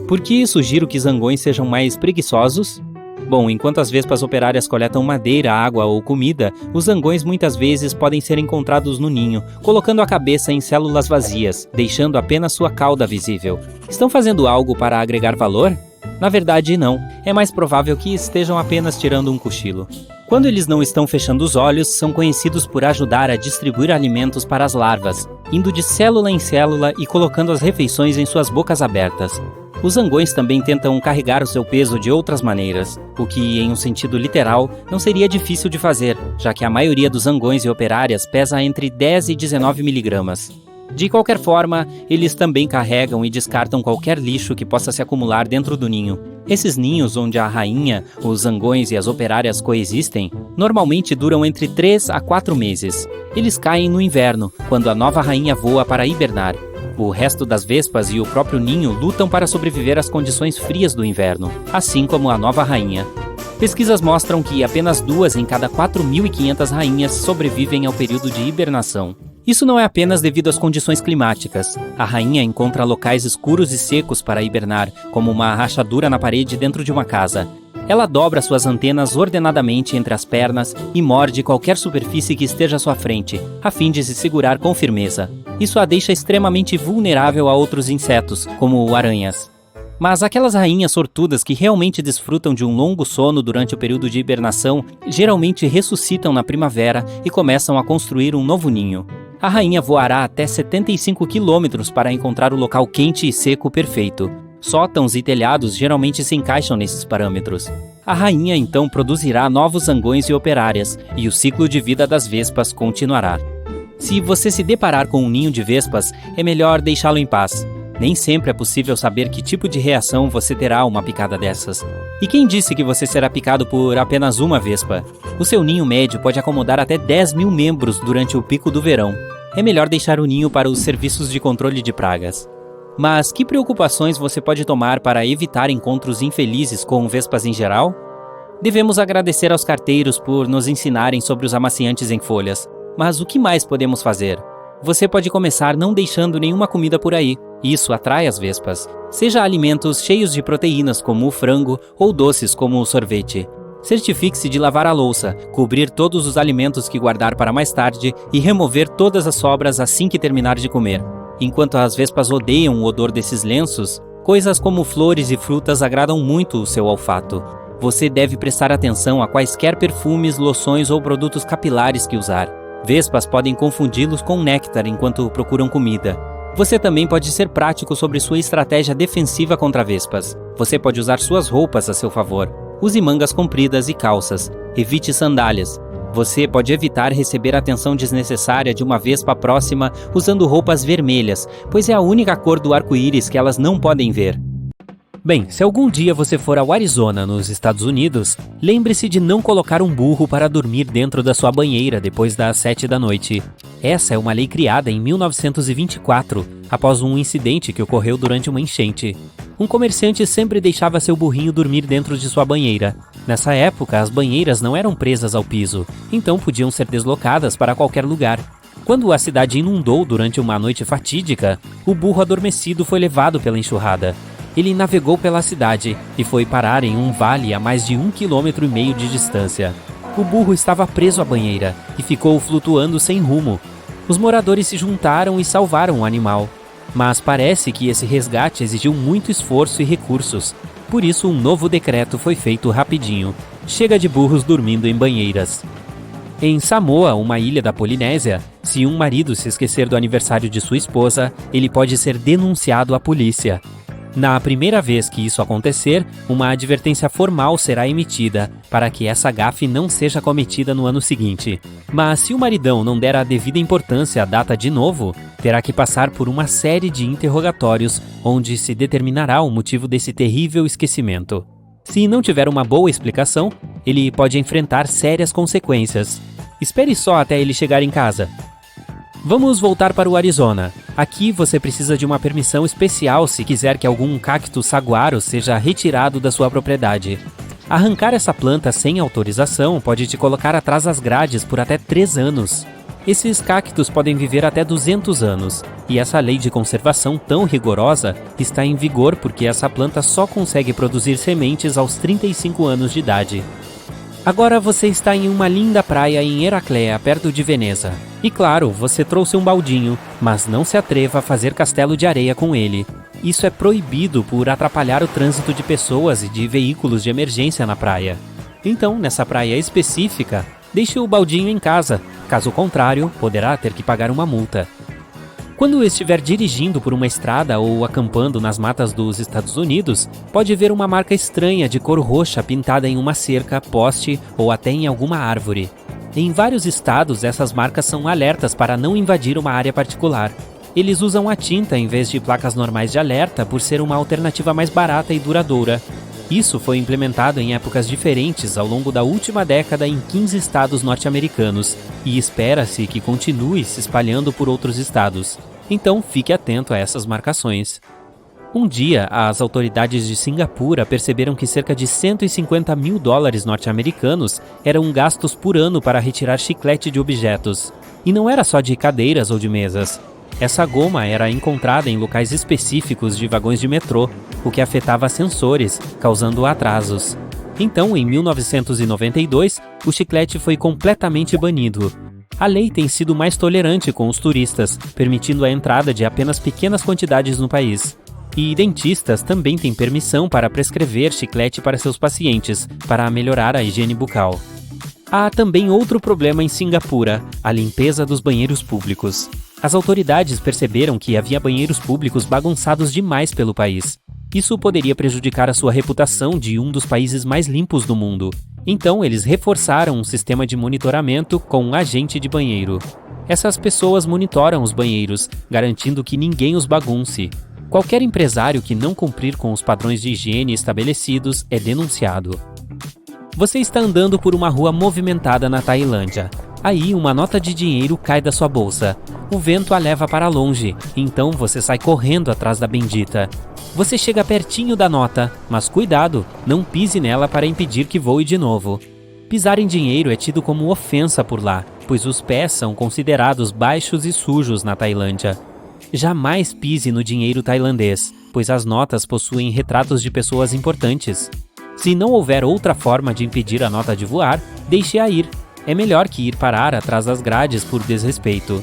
[SPEAKER 2] Por que sugiro que zangões sejam mais preguiçosos? Bom, enquanto as vespas operárias coletam madeira, água ou comida, os zangões muitas vezes podem ser encontrados no ninho, colocando a cabeça em células vazias, deixando apenas sua cauda visível. Estão fazendo algo para agregar valor? Na verdade, não. É mais provável que estejam apenas tirando um cochilo. Quando eles não estão fechando os olhos, são conhecidos por ajudar a distribuir alimentos para as larvas, indo de célula em célula e colocando as refeições em suas bocas abertas. Os zangões também tentam carregar o seu peso de outras maneiras, o que, em um sentido literal, não seria difícil de fazer, já que a maioria dos zangões e operárias pesa entre 10 e 19 miligramas. De qualquer forma, eles também carregam e descartam qualquer lixo que possa se acumular dentro do ninho. Esses ninhos onde a rainha, os zangões e as operárias coexistem, normalmente duram entre 3 a 4 meses. Eles caem no inverno, quando a nova rainha voa para hibernar. O resto das vespas e o próprio ninho lutam para sobreviver às condições frias do inverno, assim como a nova rainha. Pesquisas mostram que apenas 2 em cada 4.500 rainhas sobrevivem ao período de hibernação. Isso não é apenas devido às condições climáticas. A rainha encontra locais escuros e secos para hibernar, como uma rachadura na parede dentro de uma casa. Ela dobra suas antenas ordenadamente entre as pernas e morde qualquer superfície que esteja à sua frente, a fim de se segurar com firmeza. Isso a deixa extremamente vulnerável a outros insetos, como aranhas. Mas aquelas rainhas sortudas que realmente desfrutam de um longo sono durante o período de hibernação, geralmente ressuscitam na primavera e começam a construir um novo ninho. A rainha voará até 75 quilômetros para encontrar o local quente e seco perfeito. Sótãos e telhados geralmente se encaixam nesses parâmetros. A rainha então produzirá novos zangões e operárias, e o ciclo de vida das vespas continuará. Se você se deparar com um ninho de vespas, é melhor deixá-lo em paz. Nem sempre é possível saber que tipo de reação você terá a uma picada dessas. E quem disse que você será picado por apenas uma vespa? O seu ninho médio pode acomodar até 10.000 membros durante o pico do verão. É melhor deixar o ninho para os serviços de controle de pragas. Mas que preocupações você pode tomar para evitar encontros infelizes com vespas em geral? Devemos agradecer aos carteiros por nos ensinarem sobre os amaciantes em folhas. Mas o que mais podemos fazer? Você pode começar não deixando nenhuma comida por aí. Isso atrai as vespas. Seja alimentos cheios de proteínas como o frango ou doces como o sorvete. Certifique-se de lavar a louça, cobrir todos os alimentos que guardar para mais tarde e remover todas as sobras assim que terminar de comer. Enquanto as vespas odeiam o odor desses lenços, coisas como flores e frutas agradam muito o seu olfato. Você deve prestar atenção a quaisquer perfumes, loções ou produtos capilares que usar. Vespas podem confundi-los com néctar enquanto procuram comida. Você também pode ser prático sobre sua estratégia defensiva contra vespas. Você pode usar suas roupas a seu favor. Use mangas compridas e calças. Evite sandálias. Você pode evitar receber a atenção desnecessária de uma vespa próxima usando roupas vermelhas, pois é a única cor do arco-íris que elas não podem ver. Bem, se algum dia você for ao Arizona, nos Estados Unidos, lembre-se de não colocar um burro para dormir dentro da sua banheira depois das 7 da noite. Essa é uma lei criada em 1924, após um incidente que ocorreu durante uma enchente. Um comerciante sempre deixava seu burrinho dormir dentro de sua banheira. Nessa época, as banheiras não eram presas ao piso, então podiam ser deslocadas para qualquer lugar. Quando a cidade inundou durante uma noite fatídica, o burro adormecido foi levado pela enxurrada. Ele navegou pela cidade e foi parar em um vale a mais de 1,5 km de distância. O burro estava preso à banheira e ficou flutuando sem rumo. Os moradores se juntaram e salvaram o animal. Mas parece que esse resgate exigiu muito esforço e recursos. Por isso, um novo decreto foi feito rapidinho. Chega de burros dormindo em banheiras. Em Samoa, uma ilha da Polinésia, se um marido se esquecer do aniversário de sua esposa, ele pode ser denunciado à polícia. Na primeira vez que isso acontecer, uma advertência formal será emitida para que essa gafe não seja cometida no ano seguinte. Mas se o maridão não der a devida importância à data de novo, terá que passar por uma série de interrogatórios onde se determinará o motivo desse terrível esquecimento. Se não tiver uma boa explicação, ele pode enfrentar sérias consequências. Espere só até ele chegar em casa. Vamos voltar para o Arizona. Aqui você precisa de uma permissão especial se quiser que algum cacto saguaro seja retirado da sua propriedade. Arrancar essa planta sem autorização pode te colocar atrás das grades por até 3 anos. Esses cactos podem viver até 200 anos, e essa lei de conservação tão rigorosa está em vigor porque essa planta só consegue produzir sementes aos 35 anos de idade. Agora você está em uma linda praia em Heraclea, perto de Veneza. E claro, você trouxe um baldinho, mas não se atreva a fazer castelo de areia com ele. Isso é proibido por atrapalhar o trânsito de pessoas e de veículos de emergência na praia. Então, nessa praia específica, deixe o baldinho em casa. Caso contrário, poderá ter que pagar uma multa. Quando estiver dirigindo por uma estrada ou acampando nas matas dos Estados Unidos, pode ver uma marca estranha de cor roxa pintada em uma cerca, poste ou até em alguma árvore. Em vários estados, essas marcas são alertas para não invadir uma área particular. Eles usam a tinta em vez de placas normais de alerta por ser uma alternativa mais barata e duradoura. Isso foi implementado em épocas diferentes ao longo da última década em 15 estados norte-americanos e espera-se que continue se espalhando por outros estados. Então fique atento a essas marcações. Um dia, as autoridades de Singapura perceberam que cerca de 150 mil dólares norte-americanos eram gastos por ano para retirar chiclete de objetos. E não era só de cadeiras ou de mesas. Essa goma era encontrada em locais específicos de vagões de metrô, o que afetava sensores, causando atrasos. Então, em 1992, o chiclete foi completamente banido. A lei tem sido mais tolerante com os turistas, permitindo a entrada de apenas pequenas quantidades no país. E dentistas também têm permissão para prescrever chiclete para seus pacientes, para melhorar a higiene bucal. Há também outro problema em Singapura, a limpeza dos banheiros públicos. As autoridades perceberam que havia banheiros públicos bagunçados demais pelo país. Isso poderia prejudicar a sua reputação de um dos países mais limpos do mundo. Então, eles reforçaram um sistema de monitoramento com um agente de banheiro. Essas pessoas monitoram os banheiros, garantindo que ninguém os bagunce. Qualquer empresário que não cumprir com os padrões de higiene estabelecidos é denunciado. Você está andando por uma rua movimentada na Tailândia. Aí, uma nota de dinheiro cai da sua bolsa. O vento a leva para longe, então você sai correndo atrás da bendita. Você chega pertinho da nota, mas cuidado, não pise nela para impedir que voe de novo. Pisar em dinheiro é tido como ofensa por lá, pois os pés são considerados baixos e sujos na Tailândia. Jamais pise no dinheiro tailandês, pois as notas possuem retratos de pessoas importantes. Se não houver outra forma de impedir a nota de voar, deixe-a ir. É melhor que ir parar atrás das grades por desrespeito.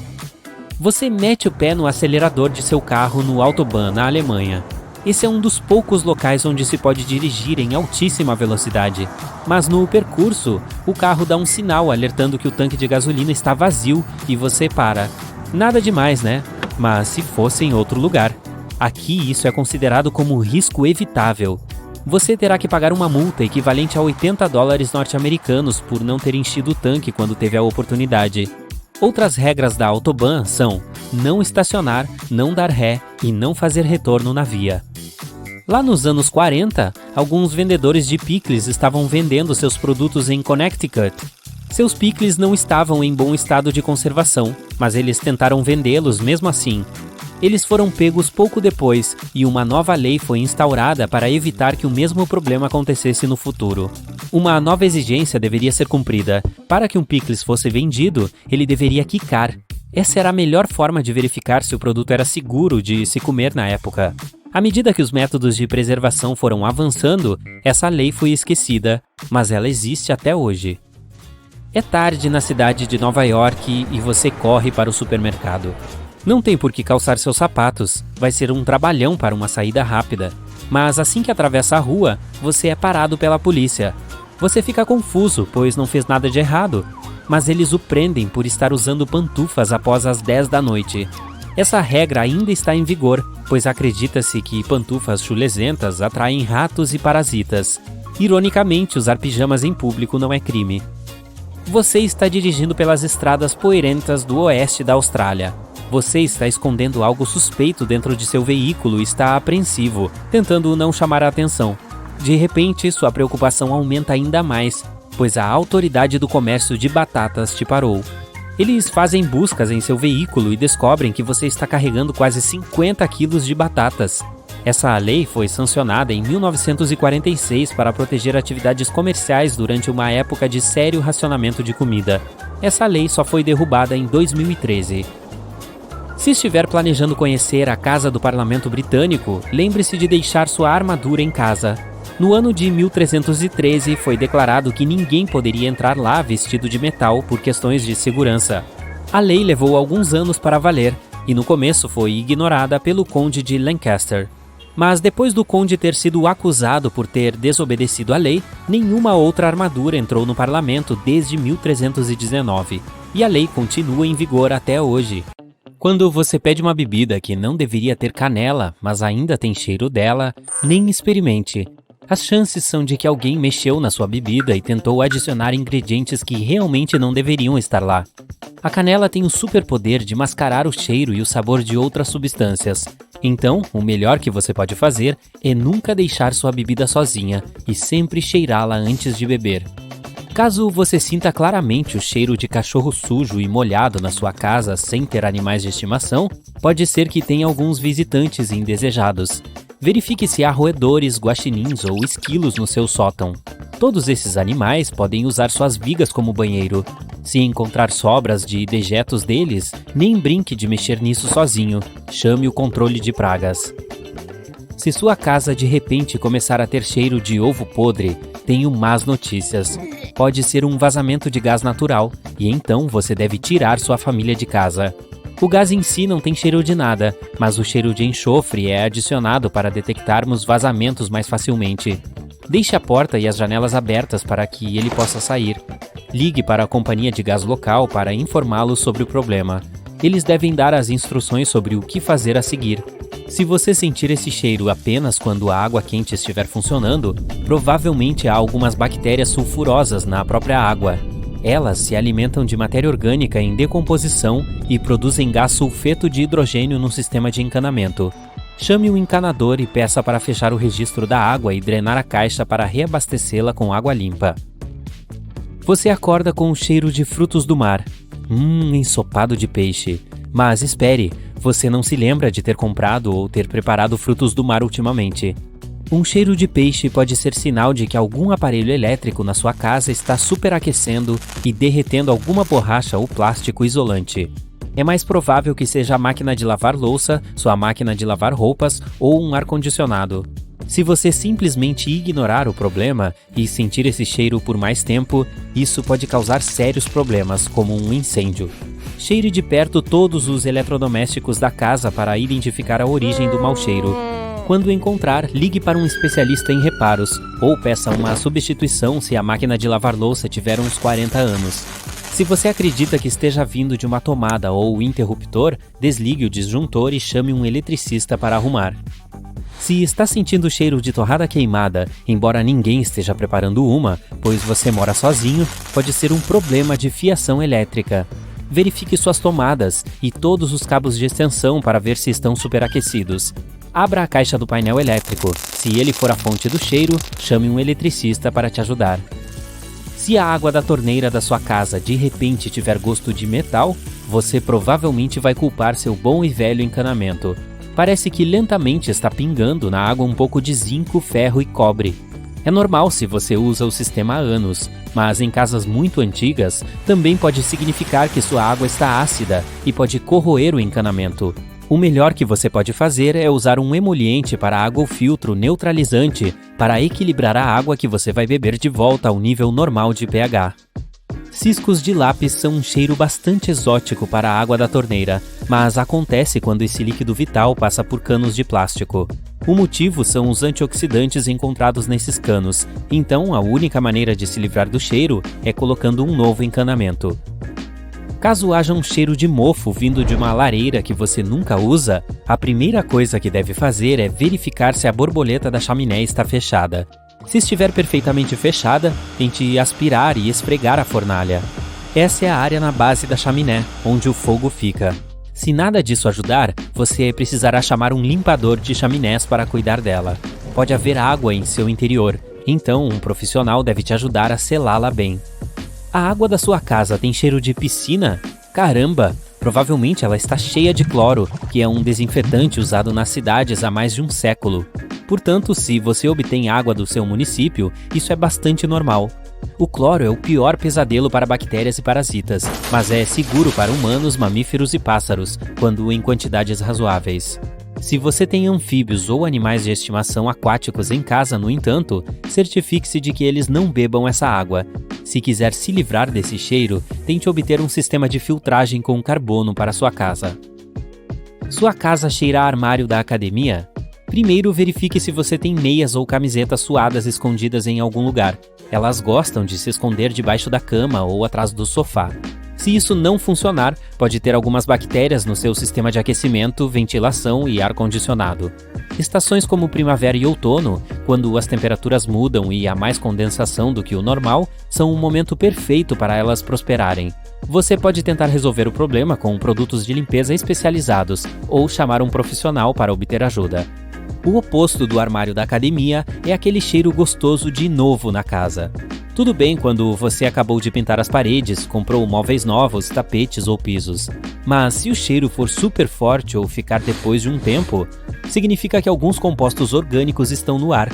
[SPEAKER 2] Você mete o pé no acelerador de seu carro no Autobahn, na Alemanha. Esse é um dos poucos locais onde se pode dirigir em altíssima velocidade. Mas no percurso, o carro dá um sinal alertando que o tanque de gasolina está vazio e você para. Nada demais, né? Mas se fosse em outro lugar. Aqui isso é considerado como risco evitável. Você terá que pagar uma multa equivalente a 80 dólares norte-americanos por não ter enchido o tanque quando teve a oportunidade. Outras regras da Autobahn são não estacionar, não dar ré e não fazer retorno na via. Lá nos anos 40, alguns vendedores de picles estavam vendendo seus produtos em Connecticut. Seus picles não estavam em bom estado de conservação, mas eles tentaram vendê-los mesmo assim. Eles foram pegos pouco depois e uma nova lei foi instaurada para evitar que o mesmo problema acontecesse no futuro. Uma nova exigência deveria ser cumprida. Para que um picles fosse vendido, ele deveria quicar. Essa era a melhor forma de verificar se o produto era seguro de se comer na época. À medida que os métodos de preservação foram avançando, essa lei foi esquecida, mas ela existe até hoje. É tarde na cidade de Nova York e você corre para o supermercado. Não tem por que calçar seus sapatos, vai ser um trabalhão para uma saída rápida. Mas assim que atravessa a rua, você é parado pela polícia. Você fica confuso, pois não fez nada de errado, mas eles o prendem por estar usando pantufas após as 10 da noite. Essa regra ainda está em vigor, pois acredita-se que pantufas chulezentas atraem ratos e parasitas. Ironicamente, usar pijamas em público não é crime. Você está dirigindo pelas estradas poeirentas do oeste da Austrália. Você está escondendo algo suspeito dentro de seu veículo e está apreensivo, tentando não chamar a atenção. De repente, sua preocupação aumenta ainda mais, pois a autoridade do comércio de batatas te parou. Eles fazem buscas em seu veículo e descobrem que você está carregando quase 50 quilos de batatas. Essa lei foi sancionada em 1946 para proteger atividades comerciais durante uma época de sério racionamento de comida. Essa lei só foi derrubada em 2013. Se estiver planejando conhecer a Casa do Parlamento Britânico, lembre-se de deixar sua armadura em casa. No ano de 1313, foi declarado que ninguém poderia entrar lá vestido de metal por questões de segurança. A lei levou alguns anos para valer, e no começo foi ignorada pelo Conde de Lancaster. Mas depois do Conde ter sido acusado por ter desobedecido à lei, nenhuma outra armadura entrou no parlamento desde 1319, e a lei continua em vigor até hoje. Quando você pede uma bebida que não deveria ter canela, mas ainda tem cheiro dela, nem experimente. As chances são de que alguém mexeu na sua bebida e tentou adicionar ingredientes que realmente não deveriam estar lá. A canela tem o superpoder de mascarar o cheiro e o sabor de outras substâncias. Então, o melhor que você pode fazer é nunca deixar sua bebida sozinha e sempre cheirá-la antes de beber. Caso você sinta claramente o cheiro de cachorro sujo e molhado na sua casa sem ter animais de estimação, pode ser que tenha alguns visitantes indesejados. Verifique se há roedores, guaxinins ou esquilos no seu sótão. Todos esses animais podem usar suas vigas como banheiro. Se encontrar sobras de dejetos deles, nem brinque de mexer nisso sozinho. Chame o controle de pragas. Se sua casa de repente começar a ter cheiro de ovo podre, tenho más notícias. Pode ser um vazamento de gás natural, e então você deve tirar sua família de casa. O gás em si não tem cheiro de nada, mas o cheiro de enxofre é adicionado para detectarmos vazamentos mais facilmente. Deixe a porta e as janelas abertas para que ele possa sair. Ligue para a companhia de gás local para informá-los sobre o problema. Eles devem dar as instruções sobre o que fazer a seguir. Se você sentir esse cheiro apenas quando a água quente estiver funcionando, provavelmente há algumas bactérias sulfurosas na própria água. Elas se alimentam de matéria orgânica em decomposição e produzem gás sulfeto de hidrogênio no sistema de encanamento. Chame um encanador e peça para fechar o registro da água e drenar a caixa para reabastecê-la com água limpa. Você acorda com o cheiro de frutos do mar. Ensopado de peixe. Mas espere, você não se lembra de ter comprado ou ter preparado frutos do mar ultimamente. Um cheiro de peixe pode ser sinal de que algum aparelho elétrico na sua casa está superaquecendo e derretendo alguma borracha ou plástico isolante. É mais provável que seja a máquina de lavar louça, sua máquina de lavar roupas ou um ar-condicionado. Se você simplesmente ignorar o problema e sentir esse cheiro por mais tempo, isso pode causar sérios problemas, como um incêndio. Cheire de perto todos os eletrodomésticos da casa para identificar a origem do mau cheiro. Quando encontrar, ligue para um especialista em reparos, ou peça uma substituição se a máquina de lavar louça tiver uns 40 anos. Se você acredita que esteja vindo de uma tomada ou interruptor, desligue o disjuntor e chame um eletricista para arrumar. Se está sentindo o cheiro de torrada queimada, embora ninguém esteja preparando uma, pois você mora sozinho, pode ser um problema de fiação elétrica. Verifique suas tomadas e todos os cabos de extensão para ver se estão superaquecidos. Abra a caixa do painel elétrico. Se ele for a fonte do cheiro, chame um eletricista para te ajudar. Se a água da torneira da sua casa de repente tiver gosto de metal, você provavelmente vai culpar seu bom e velho encanamento. Parece que lentamente está pingando na água um pouco de zinco, ferro e cobre. É normal se você usa o sistema há anos, mas em casas muito antigas, também pode significar que sua água está ácida e pode corroer o encanamento. O melhor que você pode fazer é usar um emoliente para água ou filtro neutralizante para equilibrar a água que você vai beber de volta ao nível normal de pH. Ciscos de lápis são um cheiro bastante exótico para a água da torneira, mas acontece quando esse líquido vital passa por canos de plástico. O motivo são os antioxidantes encontrados nesses canos, então a única maneira de se livrar do cheiro é colocando um novo encanamento. Caso haja um cheiro de mofo vindo de uma lareira que você nunca usa, a primeira coisa que deve fazer é verificar se a borboleta da chaminé está fechada. Se estiver perfeitamente fechada, tente aspirar e esfregar a fornalha. Essa é a área na base da chaminé, onde o fogo fica. Se nada disso ajudar, você precisará chamar um limpador de chaminés para cuidar dela. Pode haver água em seu interior, então um profissional deve te ajudar a selá-la bem. A água da sua casa tem cheiro de piscina? Caramba! Provavelmente ela está cheia de cloro, que é um desinfetante usado nas cidades há mais de um século. Portanto, se você obtém água do seu município, isso é bastante normal. O cloro é o pior pesadelo para bactérias e parasitas, mas é seguro para humanos, mamíferos e pássaros, quando em quantidades razoáveis. Se você tem anfíbios ou animais de estimação aquáticos em casa, no entanto, certifique-se de que eles não bebam essa água. Se quiser se livrar desse cheiro, tente obter um sistema de filtragem com carbono para sua casa. Sua casa cheira a armário da academia? Primeiro, verifique se você tem meias ou camisetas suadas escondidas em algum lugar. Elas gostam de se esconder debaixo da cama ou atrás do sofá. Se isso não funcionar, pode ter algumas bactérias no seu sistema de aquecimento, ventilação e ar-condicionado. Estações como primavera e outono, quando as temperaturas mudam e há mais condensação do que o normal, são um momento perfeito para elas prosperarem. Você pode tentar resolver o problema com produtos de limpeza especializados ou chamar um profissional para obter ajuda. O oposto do armário da academia é aquele cheiro gostoso de novo na casa. Tudo bem quando você acabou de pintar as paredes, comprou móveis novos, tapetes ou pisos. Mas se o cheiro for super forte ou ficar depois de um tempo, significa que alguns compostos orgânicos estão no ar.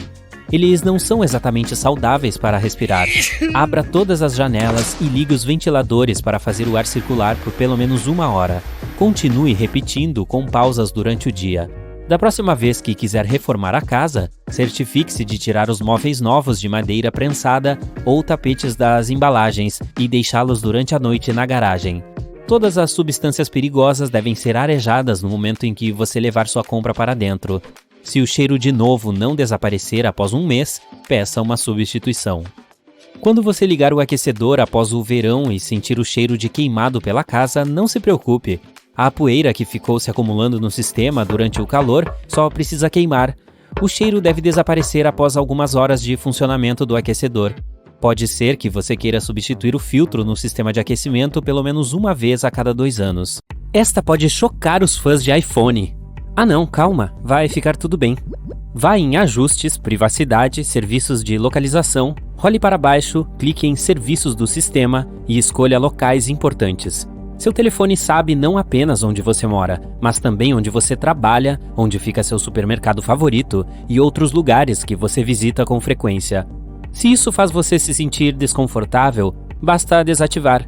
[SPEAKER 2] Eles não são exatamente saudáveis para respirar. Abra todas as janelas e ligue os ventiladores para fazer o ar circular por pelo menos 1 hora. Continue repetindo com pausas durante o dia. Da próxima vez que quiser reformar a casa, certifique-se de tirar os móveis novos de madeira prensada ou tapetes das embalagens e deixá-los durante a noite na garagem. Todas as substâncias perigosas devem ser arejadas no momento em que você levar sua compra para dentro. Se o cheiro de novo não desaparecer após 1 mês, peça uma substituição. Quando você ligar o aquecedor após o verão e sentir o cheiro de queimado pela casa, não se preocupe. A poeira que ficou se acumulando no sistema durante o calor só precisa queimar. O cheiro deve desaparecer após algumas horas de funcionamento do aquecedor. Pode ser que você queira substituir o filtro no sistema de aquecimento pelo menos 1 vez a cada 2 anos. Esta pode chocar os fãs de iPhone. Ah não, calma, vai ficar tudo bem. Vá em Ajustes, Privacidade, Serviços de Localização, role para baixo, clique em Serviços do Sistema e escolha Locais Importantes. Seu telefone sabe não apenas onde você mora, mas também onde você trabalha, onde fica seu supermercado favorito e outros lugares que você visita com frequência. Se isso faz você se sentir desconfortável, basta desativar.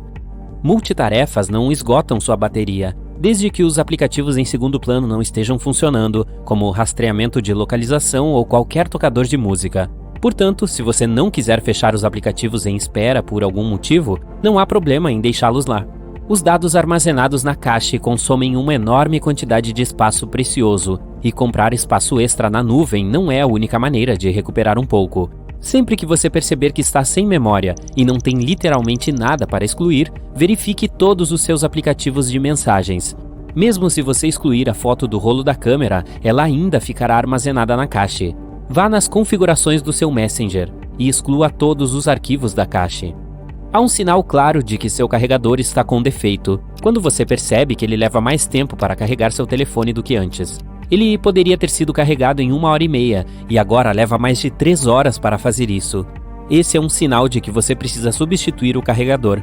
[SPEAKER 2] Multitarefas não esgotam sua bateria, desde que os aplicativos em segundo plano não estejam funcionando, como rastreamento de localização ou qualquer tocador de música. Portanto, se você não quiser fechar os aplicativos em espera por algum motivo, não há problema em deixá-los lá. Os dados armazenados na cache consomem uma enorme quantidade de espaço precioso, e comprar espaço extra na nuvem não é a única maneira de recuperar um pouco. Sempre que você perceber que está sem memória e não tem literalmente nada para excluir, verifique todos os seus aplicativos de mensagens. Mesmo se você excluir a foto do rolo da câmera, ela ainda ficará armazenada na cache. Vá nas configurações do seu Messenger e exclua todos os arquivos da cache. Há um sinal claro de que seu carregador está com defeito, quando você percebe que ele leva mais tempo para carregar seu telefone do que antes. Ele poderia ter sido carregado em 1h30 e agora leva mais de 3 horas para fazer isso. Esse é um sinal de que você precisa substituir o carregador.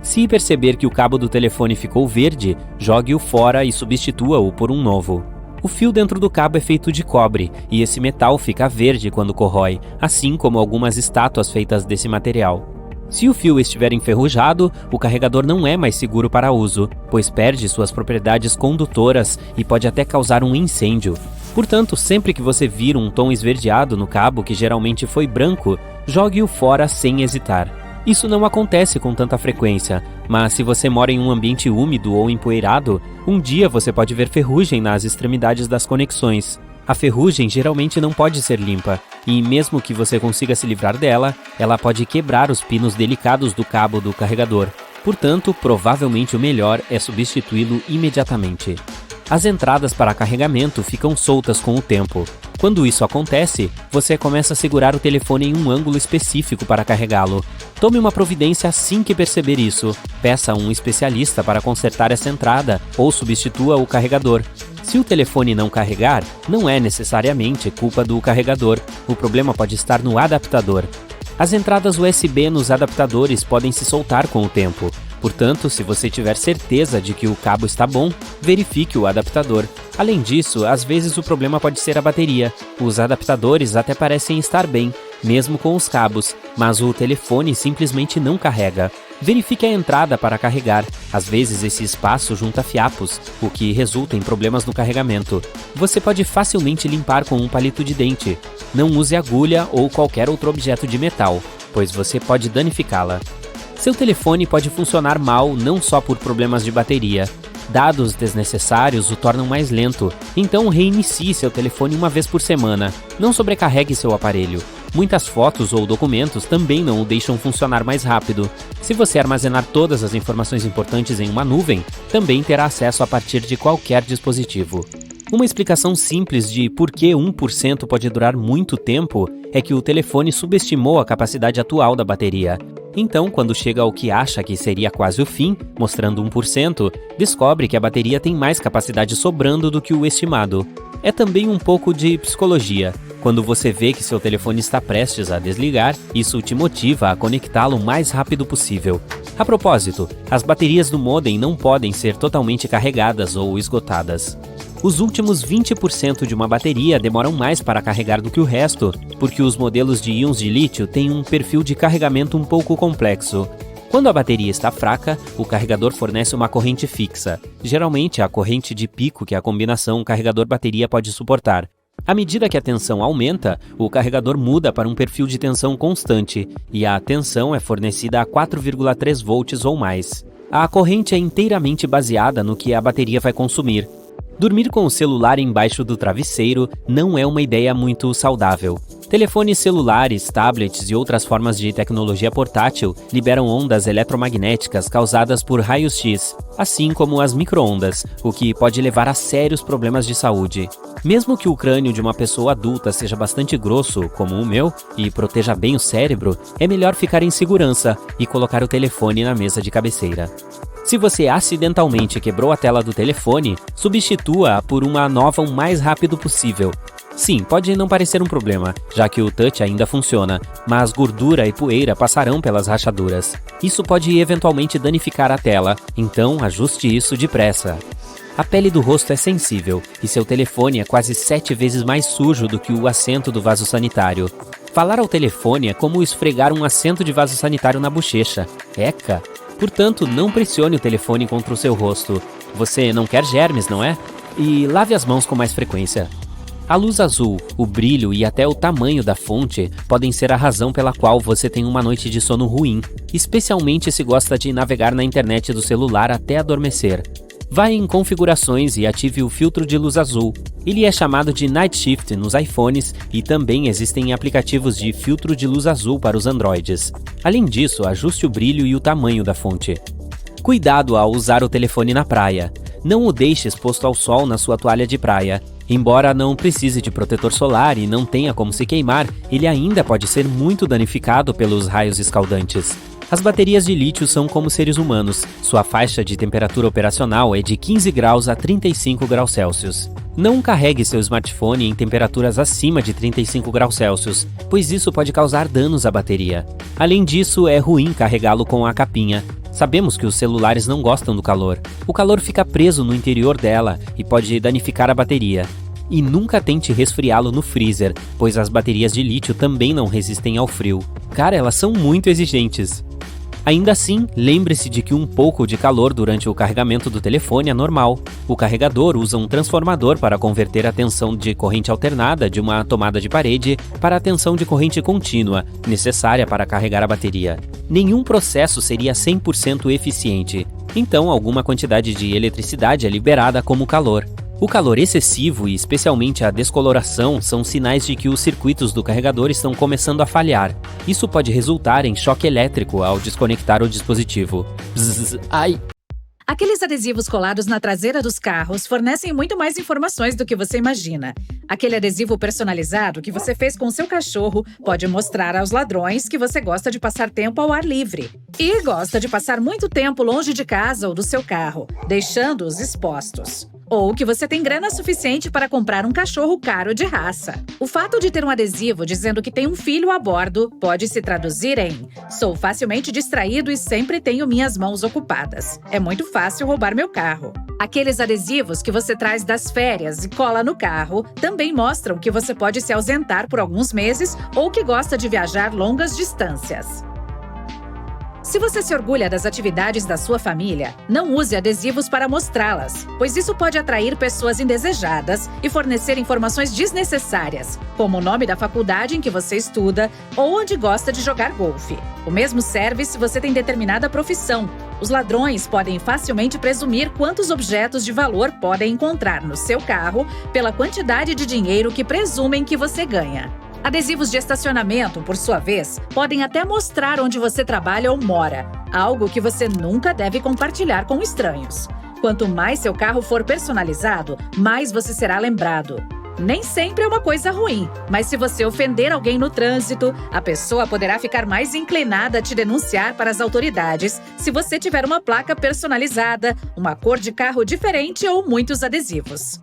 [SPEAKER 2] Se perceber que o cabo do telefone ficou verde, jogue-o fora e substitua-o por um novo. O fio dentro do cabo é feito de cobre e esse metal fica verde quando corrói, assim como algumas estátuas feitas desse material. Se o fio estiver enferrujado, o carregador não é mais seguro para uso, pois perde suas propriedades condutoras e pode até causar um incêndio. Portanto, sempre que você vir um tom esverdeado no cabo que geralmente foi branco, jogue-o fora sem hesitar. Isso não acontece com tanta frequência, mas se você mora em um ambiente úmido ou empoeirado, um dia você pode ver ferrugem nas extremidades das conexões. A ferrugem geralmente não pode ser limpa, e mesmo que você consiga se livrar dela, ela pode quebrar os pinos delicados do cabo do carregador. Portanto, provavelmente o melhor é substituí-lo imediatamente. As entradas para carregamento ficam soltas com o tempo. Quando isso acontece, você começa a segurar o telefone em um ângulo específico para carregá-lo. Tome uma providência assim que perceber isso. Peça a um especialista para consertar essa entrada ou substitua o carregador. Se o telefone não carregar, não é necessariamente culpa do carregador. O problema pode estar no adaptador. As entradas USB nos adaptadores podem se soltar com o tempo. Portanto, se você tiver certeza de que o cabo está bom, verifique o adaptador. Além disso, às vezes o problema pode ser a bateria. Os adaptadores até parecem estar bem, mesmo com os cabos, mas o telefone simplesmente não carrega. Verifique a entrada para carregar. Às vezes esse espaço junta fiapos, o que resulta em problemas no carregamento. Você pode facilmente limpar com um palito de dente. Não use agulha ou qualquer outro objeto de metal, pois você pode danificá-la. Seu telefone pode funcionar mal não só por problemas de bateria. Dados desnecessários o tornam mais lento, então reinicie seu telefone 1 vez por semana. Não sobrecarregue seu aparelho. Muitas fotos ou documentos também não o deixam funcionar mais rápido. Se você armazenar todas as informações importantes em uma nuvem, também terá acesso a partir de qualquer dispositivo. Uma explicação simples de por que 1% pode durar muito tempo é que o telefone subestimou a capacidade atual da bateria. Então, quando chega ao que acha que seria quase o fim, mostrando 1%, descobre que a bateria tem mais capacidade sobrando do que o estimado. É também um pouco de psicologia. Quando você vê que seu telefone está prestes a desligar, isso te motiva a conectá-lo o mais rápido possível. A propósito, as baterias do modem não podem ser totalmente carregadas ou esgotadas. Os últimos 20% de uma bateria demoram mais para carregar do que o resto, porque os modelos de íons de lítio têm um perfil de carregamento um pouco complexo. Quando a bateria está fraca, o carregador fornece uma corrente fixa, geralmente a corrente de pico que a combinação carregador-bateria pode suportar. À medida que a tensão aumenta, o carregador muda para um perfil de tensão constante, e a tensão é fornecida a 4,3 volts ou mais. A corrente é inteiramente baseada no que a bateria vai consumir. Dormir com o celular embaixo do travesseiro não é uma ideia muito saudável. Telefones celulares, tablets e outras formas de tecnologia portátil liberam ondas eletromagnéticas causadas por raios-x, assim como as micro-ondas, o que pode levar a sérios problemas de saúde. Mesmo que o crânio de uma pessoa adulta seja bastante grosso, como o meu, e proteja bem o cérebro, é melhor ficar em segurança e colocar o telefone na mesa de cabeceira. Se você acidentalmente quebrou a tela do telefone, substitua-a por uma nova o mais rápido possível. Sim, pode não parecer um problema, já que o touch ainda funciona, mas gordura e poeira passarão pelas rachaduras. Isso pode eventualmente danificar a tela, então ajuste isso depressa. A pele do rosto é sensível, e seu telefone é quase 7 vezes mais sujo do que o assento do vaso sanitário. Falar ao telefone é como esfregar um assento de vaso sanitário na bochecha. Eca! Portanto, não pressione o telefone contra o seu rosto. Você não quer germes, não é? E lave as mãos com mais frequência. A luz azul, o brilho e até o tamanho da fonte podem ser a razão pela qual você tem uma noite de sono ruim, especialmente se gosta de navegar na internet do celular até adormecer. Vá em configurações e ative o filtro de luz azul. Ele é chamado de Night Shift nos iPhones e também existem aplicativos de filtro de luz azul para os Androids. Além disso, ajuste o brilho e o tamanho da fonte. Cuidado ao usar o telefone na praia. Não o deixe exposto ao sol na sua toalha de praia. Embora não precise de protetor solar e não tenha como se queimar, ele ainda pode ser muito danificado pelos raios escaldantes. As baterias de lítio são como seres humanos. Sua faixa de temperatura operacional é de 15 graus a 35 graus Celsius. Não carregue seu smartphone em temperaturas acima de 35 graus Celsius, pois isso pode causar danos à bateria. Além disso, é ruim carregá-lo com a capinha. Sabemos que os celulares não gostam do calor. O calor fica preso no interior dela e pode danificar a bateria. E nunca tente resfriá-lo no freezer, pois as baterias de lítio também não resistem ao frio. Cara, elas são muito exigentes. Ainda assim, lembre-se de que um pouco de calor durante o carregamento do telefone é normal. O carregador usa um transformador para converter a tensão de corrente alternada de uma tomada de parede para a tensão de corrente contínua, necessária para carregar a bateria. Nenhum processo seria 100% eficiente, então alguma quantidade de eletricidade é liberada como calor. O calor excessivo e especialmente a descoloração são sinais de que os circuitos do carregador estão começando a falhar. Isso pode resultar em choque elétrico ao desconectar o dispositivo. Bzzz, ai!
[SPEAKER 3] Aqueles adesivos colados na traseira dos carros fornecem muito mais informações do que você imagina. Aquele adesivo personalizado que você fez com seu cachorro pode mostrar aos ladrões que você gosta de passar tempo ao ar livre. E gosta de passar muito tempo longe de casa ou do seu carro, deixando-os expostos. Ou que você tem grana suficiente para comprar um cachorro caro de raça. O fato de ter um adesivo dizendo que tem um filho a bordo pode se traduzir em: sou facilmente distraído e sempre tenho minhas mãos ocupadas. É muito fácil roubar meu carro. Aqueles adesivos que você traz das férias e cola no carro também mostram que você pode se ausentar por alguns meses ou que gosta de viajar longas distâncias. Se você se orgulha das atividades da sua família, não use adesivos para mostrá-las, pois isso pode atrair pessoas indesejadas e fornecer informações desnecessárias, como o nome da faculdade em que você estuda ou onde gosta de jogar golfe. O mesmo serve se você tem determinada profissão. Os ladrões podem facilmente presumir quantos objetos de valor podem encontrar no seu carro pela quantidade de dinheiro que presumem que você ganha. Adesivos de estacionamento, por sua vez, podem até mostrar onde você trabalha ou mora, algo que você nunca deve compartilhar com estranhos. Quanto mais seu carro for personalizado, mais você será lembrado. Nem sempre é uma coisa ruim, mas se você ofender alguém no trânsito, a pessoa poderá ficar mais inclinada a te denunciar para as autoridades se você tiver uma placa personalizada, uma cor de carro diferente ou muitos adesivos.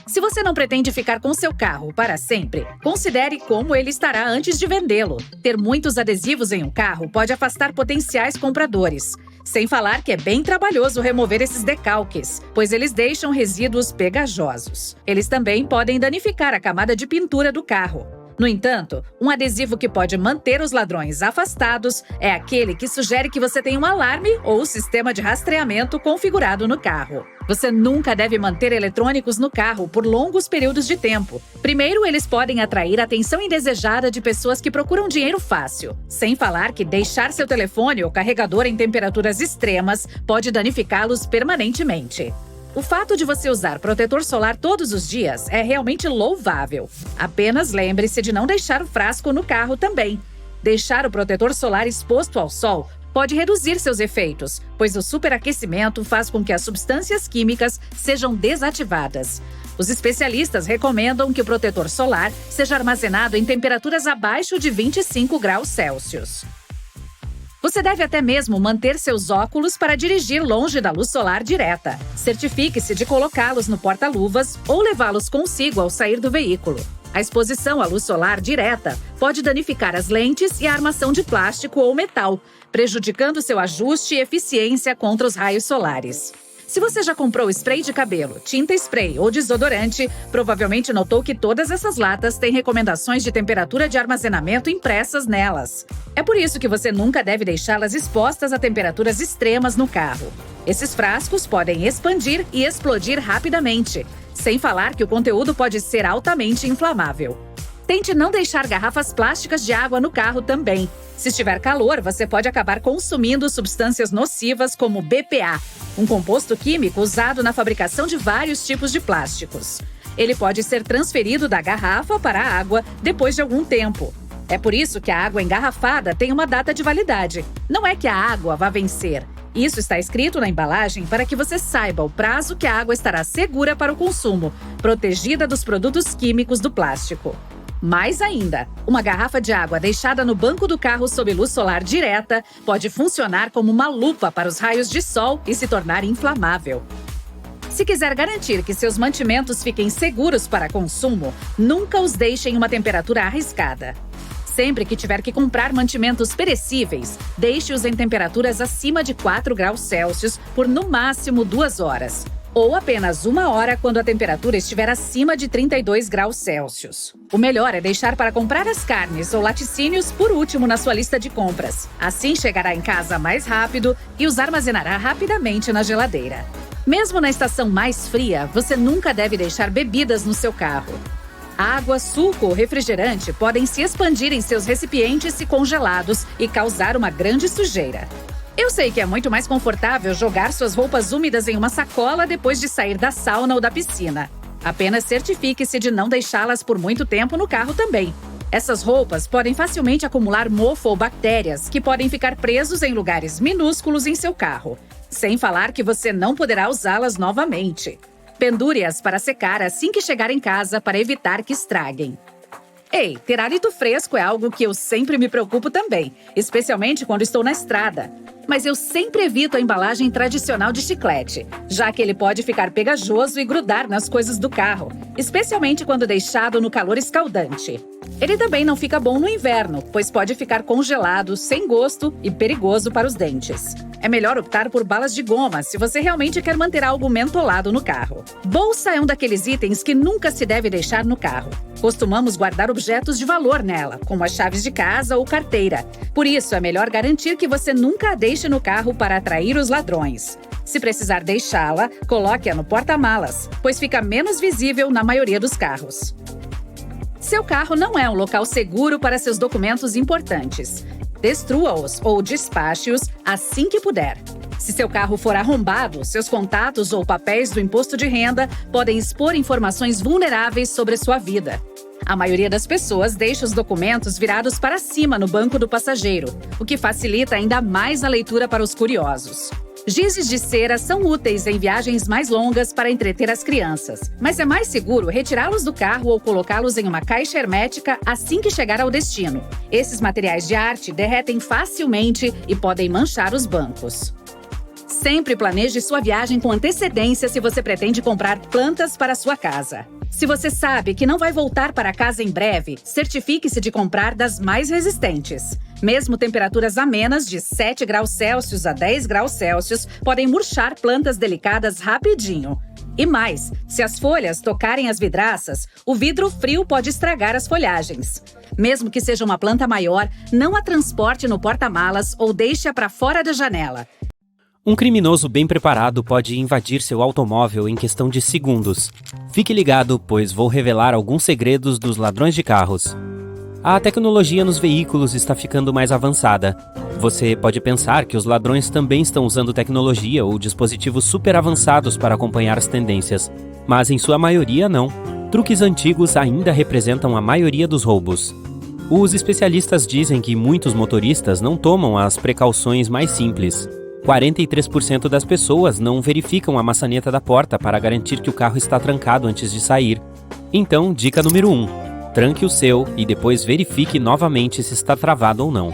[SPEAKER 3] Se você não pretende ficar com seu carro para sempre, considere como ele estará antes de vendê-lo. Ter muitos adesivos em um carro pode afastar potenciais compradores. Sem falar que é bem trabalhoso remover esses decalques, pois eles deixam resíduos pegajosos. Eles também podem danificar a camada de pintura do carro. No entanto, um adesivo que pode manter os ladrões afastados é aquele que sugere que você tem um alarme ou sistema de rastreamento configurado no carro. Você nunca deve manter eletrônicos no carro por longos períodos de tempo. Primeiro, eles podem atrair a atenção indesejada de pessoas que procuram dinheiro fácil. Sem falar que deixar seu telefone ou carregador em temperaturas extremas pode danificá-los permanentemente. O fato de você usar protetor solar todos os dias é realmente louvável. Apenas lembre-se de não deixar o frasco no carro também. Deixar o protetor solar exposto ao sol pode reduzir seus efeitos, pois o superaquecimento faz com que as substâncias químicas sejam desativadas. Os especialistas recomendam que o protetor solar seja armazenado em temperaturas abaixo de 25 graus Celsius. Você deve até mesmo manter seus óculos para dirigir longe da luz solar direta. Certifique-se de colocá-los no porta-luvas ou levá-los consigo ao sair do veículo. A exposição à luz solar direta pode danificar as lentes e a armação de plástico ou metal, prejudicando seu ajuste e eficiência contra os raios solares. Se você já comprou spray de cabelo, tinta spray ou desodorante, provavelmente notou que todas essas latas têm recomendações de temperatura de armazenamento impressas nelas. É por isso que você nunca deve deixá-las expostas a temperaturas extremas no carro. Esses frascos podem expandir e explodir rapidamente, sem falar que o conteúdo pode ser altamente inflamável. Tente não deixar garrafas plásticas de água no carro também. Se estiver calor, você pode acabar consumindo substâncias nocivas como BPA, um composto químico usado na fabricação de vários tipos de plásticos. Ele pode ser transferido da garrafa para a água depois de algum tempo. É por isso que a água engarrafada tem uma data de validade. Não é que a água vá vencer. Isso está escrito na embalagem para que você saiba o prazo que a água estará segura para o consumo, protegida dos produtos químicos do plástico. Mais ainda, uma garrafa de água deixada no banco do carro sob luz solar direta pode funcionar como uma lupa para os raios de sol e se tornar inflamável. Se quiser garantir que seus mantimentos fiquem seguros para consumo, nunca os deixe em uma temperatura arriscada. Sempre que tiver que comprar mantimentos perecíveis, deixe-os em temperaturas acima de 4 graus Celsius por no máximo 2 horas. Ou apenas 1 hora quando a temperatura estiver acima de 32 graus Celsius. O melhor é deixar para comprar as carnes ou laticínios por último na sua lista de compras. Assim chegará em casa mais rápido e os armazenará rapidamente na geladeira. Mesmo na estação mais fria, você nunca deve deixar bebidas no seu carro. Água, suco ou refrigerante podem se expandir em seus recipientes se congelados e causar uma grande sujeira. Eu sei que é muito mais confortável jogar suas roupas úmidas em uma sacola depois de sair da sauna ou da piscina. Apenas certifique-se de não deixá-las por muito tempo no carro também. Essas roupas podem facilmente acumular mofo ou bactérias que podem ficar presos em lugares minúsculos em seu carro. Sem falar que você não poderá usá-las novamente. Pendure-as para secar assim que chegar em casa para evitar que estraguem. Ei, ter hálito fresco é algo que eu sempre me preocupo também, especialmente quando estou na estrada. Mas eu sempre evito a embalagem tradicional de chiclete, já que ele pode ficar pegajoso e grudar nas coisas do carro, especialmente quando deixado no calor escaldante. Ele também não fica bom no inverno, pois pode ficar congelado, sem gosto e perigoso para os dentes. É melhor optar por balas de goma se você realmente quer manter algo mentolado no carro. Bolsa é um daqueles itens que nunca se deve deixar no carro. Costumamos guardar objetos de valor nela, como as chaves de casa ou carteira. Por isso, é melhor garantir que você nunca a deixe no carro para atrair os ladrões. Se precisar deixá-la, coloque-a no porta-malas, pois fica menos visível na maioria dos carros. Seu carro não é um local seguro para seus documentos importantes. Destrua-os ou despache-os assim que puder. Se seu carro for arrombado, seus contatos ou papéis do imposto de renda podem expor informações vulneráveis sobre sua vida. A maioria das pessoas deixa os documentos virados para cima no banco do passageiro, o que facilita ainda mais a leitura para os curiosos. Gizes de cera são úteis em viagens mais longas para entreter as crianças, mas é mais seguro retirá-los do carro ou colocá-los em uma caixa hermética assim que chegar ao destino. Esses materiais de arte derretem facilmente e podem manchar os bancos. Sempre planeje sua viagem com antecedência se você pretende comprar plantas para sua casa. Se você sabe que não vai voltar para casa em breve, certifique-se de comprar das mais resistentes. Mesmo temperaturas amenas de 7 graus Celsius a 10 graus Celsius podem murchar plantas delicadas rapidinho. E mais, se as folhas tocarem as vidraças, o vidro frio pode estragar as folhagens. Mesmo que seja uma planta maior, não a transporte no porta-malas ou deixe-a para fora da janela.
[SPEAKER 2] Um criminoso bem preparado pode invadir seu automóvel em questão de segundos. Fique ligado, pois vou revelar alguns segredos dos ladrões de carros. A tecnologia nos veículos está ficando mais avançada. Você pode pensar que os ladrões também estão usando tecnologia ou dispositivos super avançados para acompanhar as tendências, mas em sua maioria não. Truques antigos ainda representam a maioria dos roubos. Os especialistas dizem que muitos motoristas não tomam as precauções mais simples. 43% das pessoas não verificam a maçaneta da porta para garantir que o carro está trancado antes de sair. Então, dica número 1. Tranque o seu e depois verifique novamente se está travado ou não.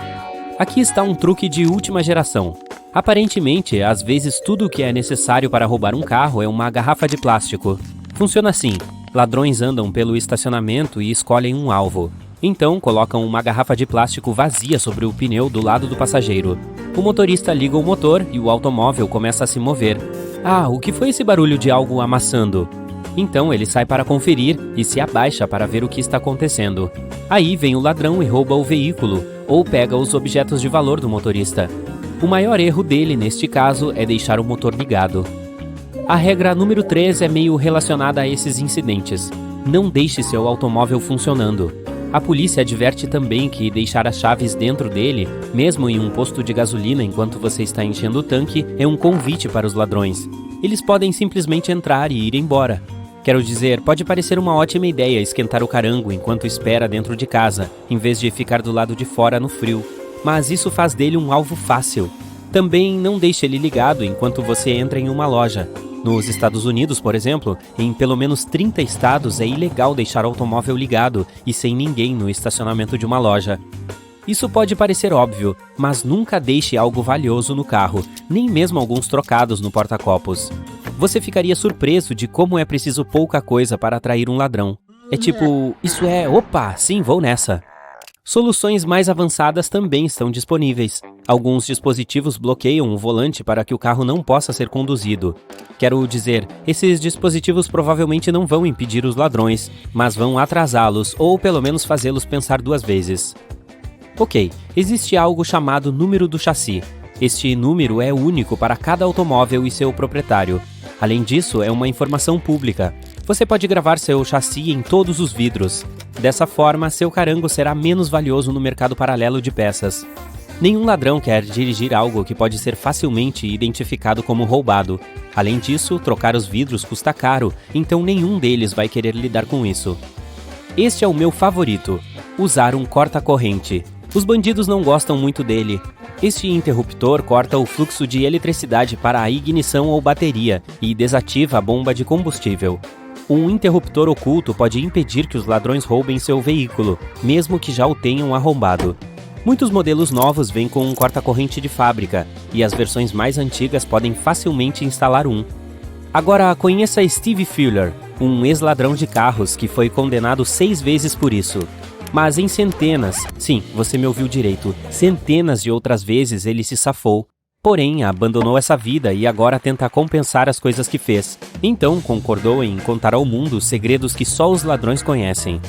[SPEAKER 2] Aqui está um truque de última geração. Aparentemente, às vezes tudo o que é necessário para roubar um carro é uma garrafa de plástico. Funciona assim: ladrões andam pelo estacionamento e escolhem um alvo. Então, colocam uma garrafa de plástico vazia sobre o pneu do lado do passageiro. O motorista liga o motor e o automóvel começa a se mover. Ah, o que foi esse barulho de algo amassando? Então ele sai para conferir e se abaixa para ver o que está acontecendo. Aí vem o ladrão e rouba o veículo, ou pega os objetos de valor do motorista. O maior erro dele, neste caso, é deixar o motor ligado. A regra número 3 é meio relacionada a esses incidentes. Não deixe seu automóvel funcionando. A polícia adverte também que deixar as chaves dentro dele, mesmo em um posto de gasolina enquanto você está enchendo o tanque, é um convite para os ladrões. Eles podem simplesmente entrar e ir embora. Quero dizer, pode parecer uma ótima ideia esquentar o carango enquanto espera dentro de casa, em vez de ficar do lado de fora no frio. Mas isso faz dele um alvo fácil. Também não deixe ele ligado enquanto você entra em uma loja. Nos Estados Unidos, por exemplo, em pelo menos 30 estados é ilegal deixar o automóvel ligado e sem ninguém no estacionamento de uma loja. Isso pode parecer óbvio, mas nunca deixe algo valioso no carro, nem mesmo alguns trocados no porta-copos. Você ficaria surpreso de como é preciso pouca coisa para atrair um ladrão. É tipo, isso é, opa, sim, vou nessa. Soluções mais avançadas também estão disponíveis. Alguns dispositivos bloqueiam o volante para que o carro não possa ser conduzido. Quero dizer, esses dispositivos provavelmente não vão impedir os ladrões, mas vão atrasá-los ou pelo menos fazê-los pensar duas vezes. Ok, existe algo chamado número do chassi. Este número é único para cada automóvel e seu proprietário. Além disso, é uma informação pública. Você pode gravar seu chassi em todos os vidros. Dessa forma, seu carango será menos valioso no mercado paralelo de peças. Nenhum ladrão quer dirigir algo que pode ser facilmente identificado como roubado. Além disso, trocar os vidros custa caro, então nenhum deles vai querer lidar com isso. Este é o meu favorito: usar um corta-corrente. Os bandidos não gostam muito dele. Este interruptor corta o fluxo de eletricidade para a ignição ou bateria e desativa a bomba de combustível. Um interruptor oculto pode impedir que os ladrões roubem seu veículo, mesmo que já o tenham arrombado. Muitos modelos novos vêm com um corta-corrente de fábrica, e as versões mais antigas podem facilmente instalar um. Agora conheça Steve Fuller, um ex-ladrão de carros que foi condenado 6 vezes por isso. Mas em centenas, sim, você me ouviu direito, centenas de outras vezes ele se safou. Porém, abandonou essa vida e agora tenta compensar as coisas que fez. Então, concordou em contar ao mundo segredos que só os ladrões conhecem.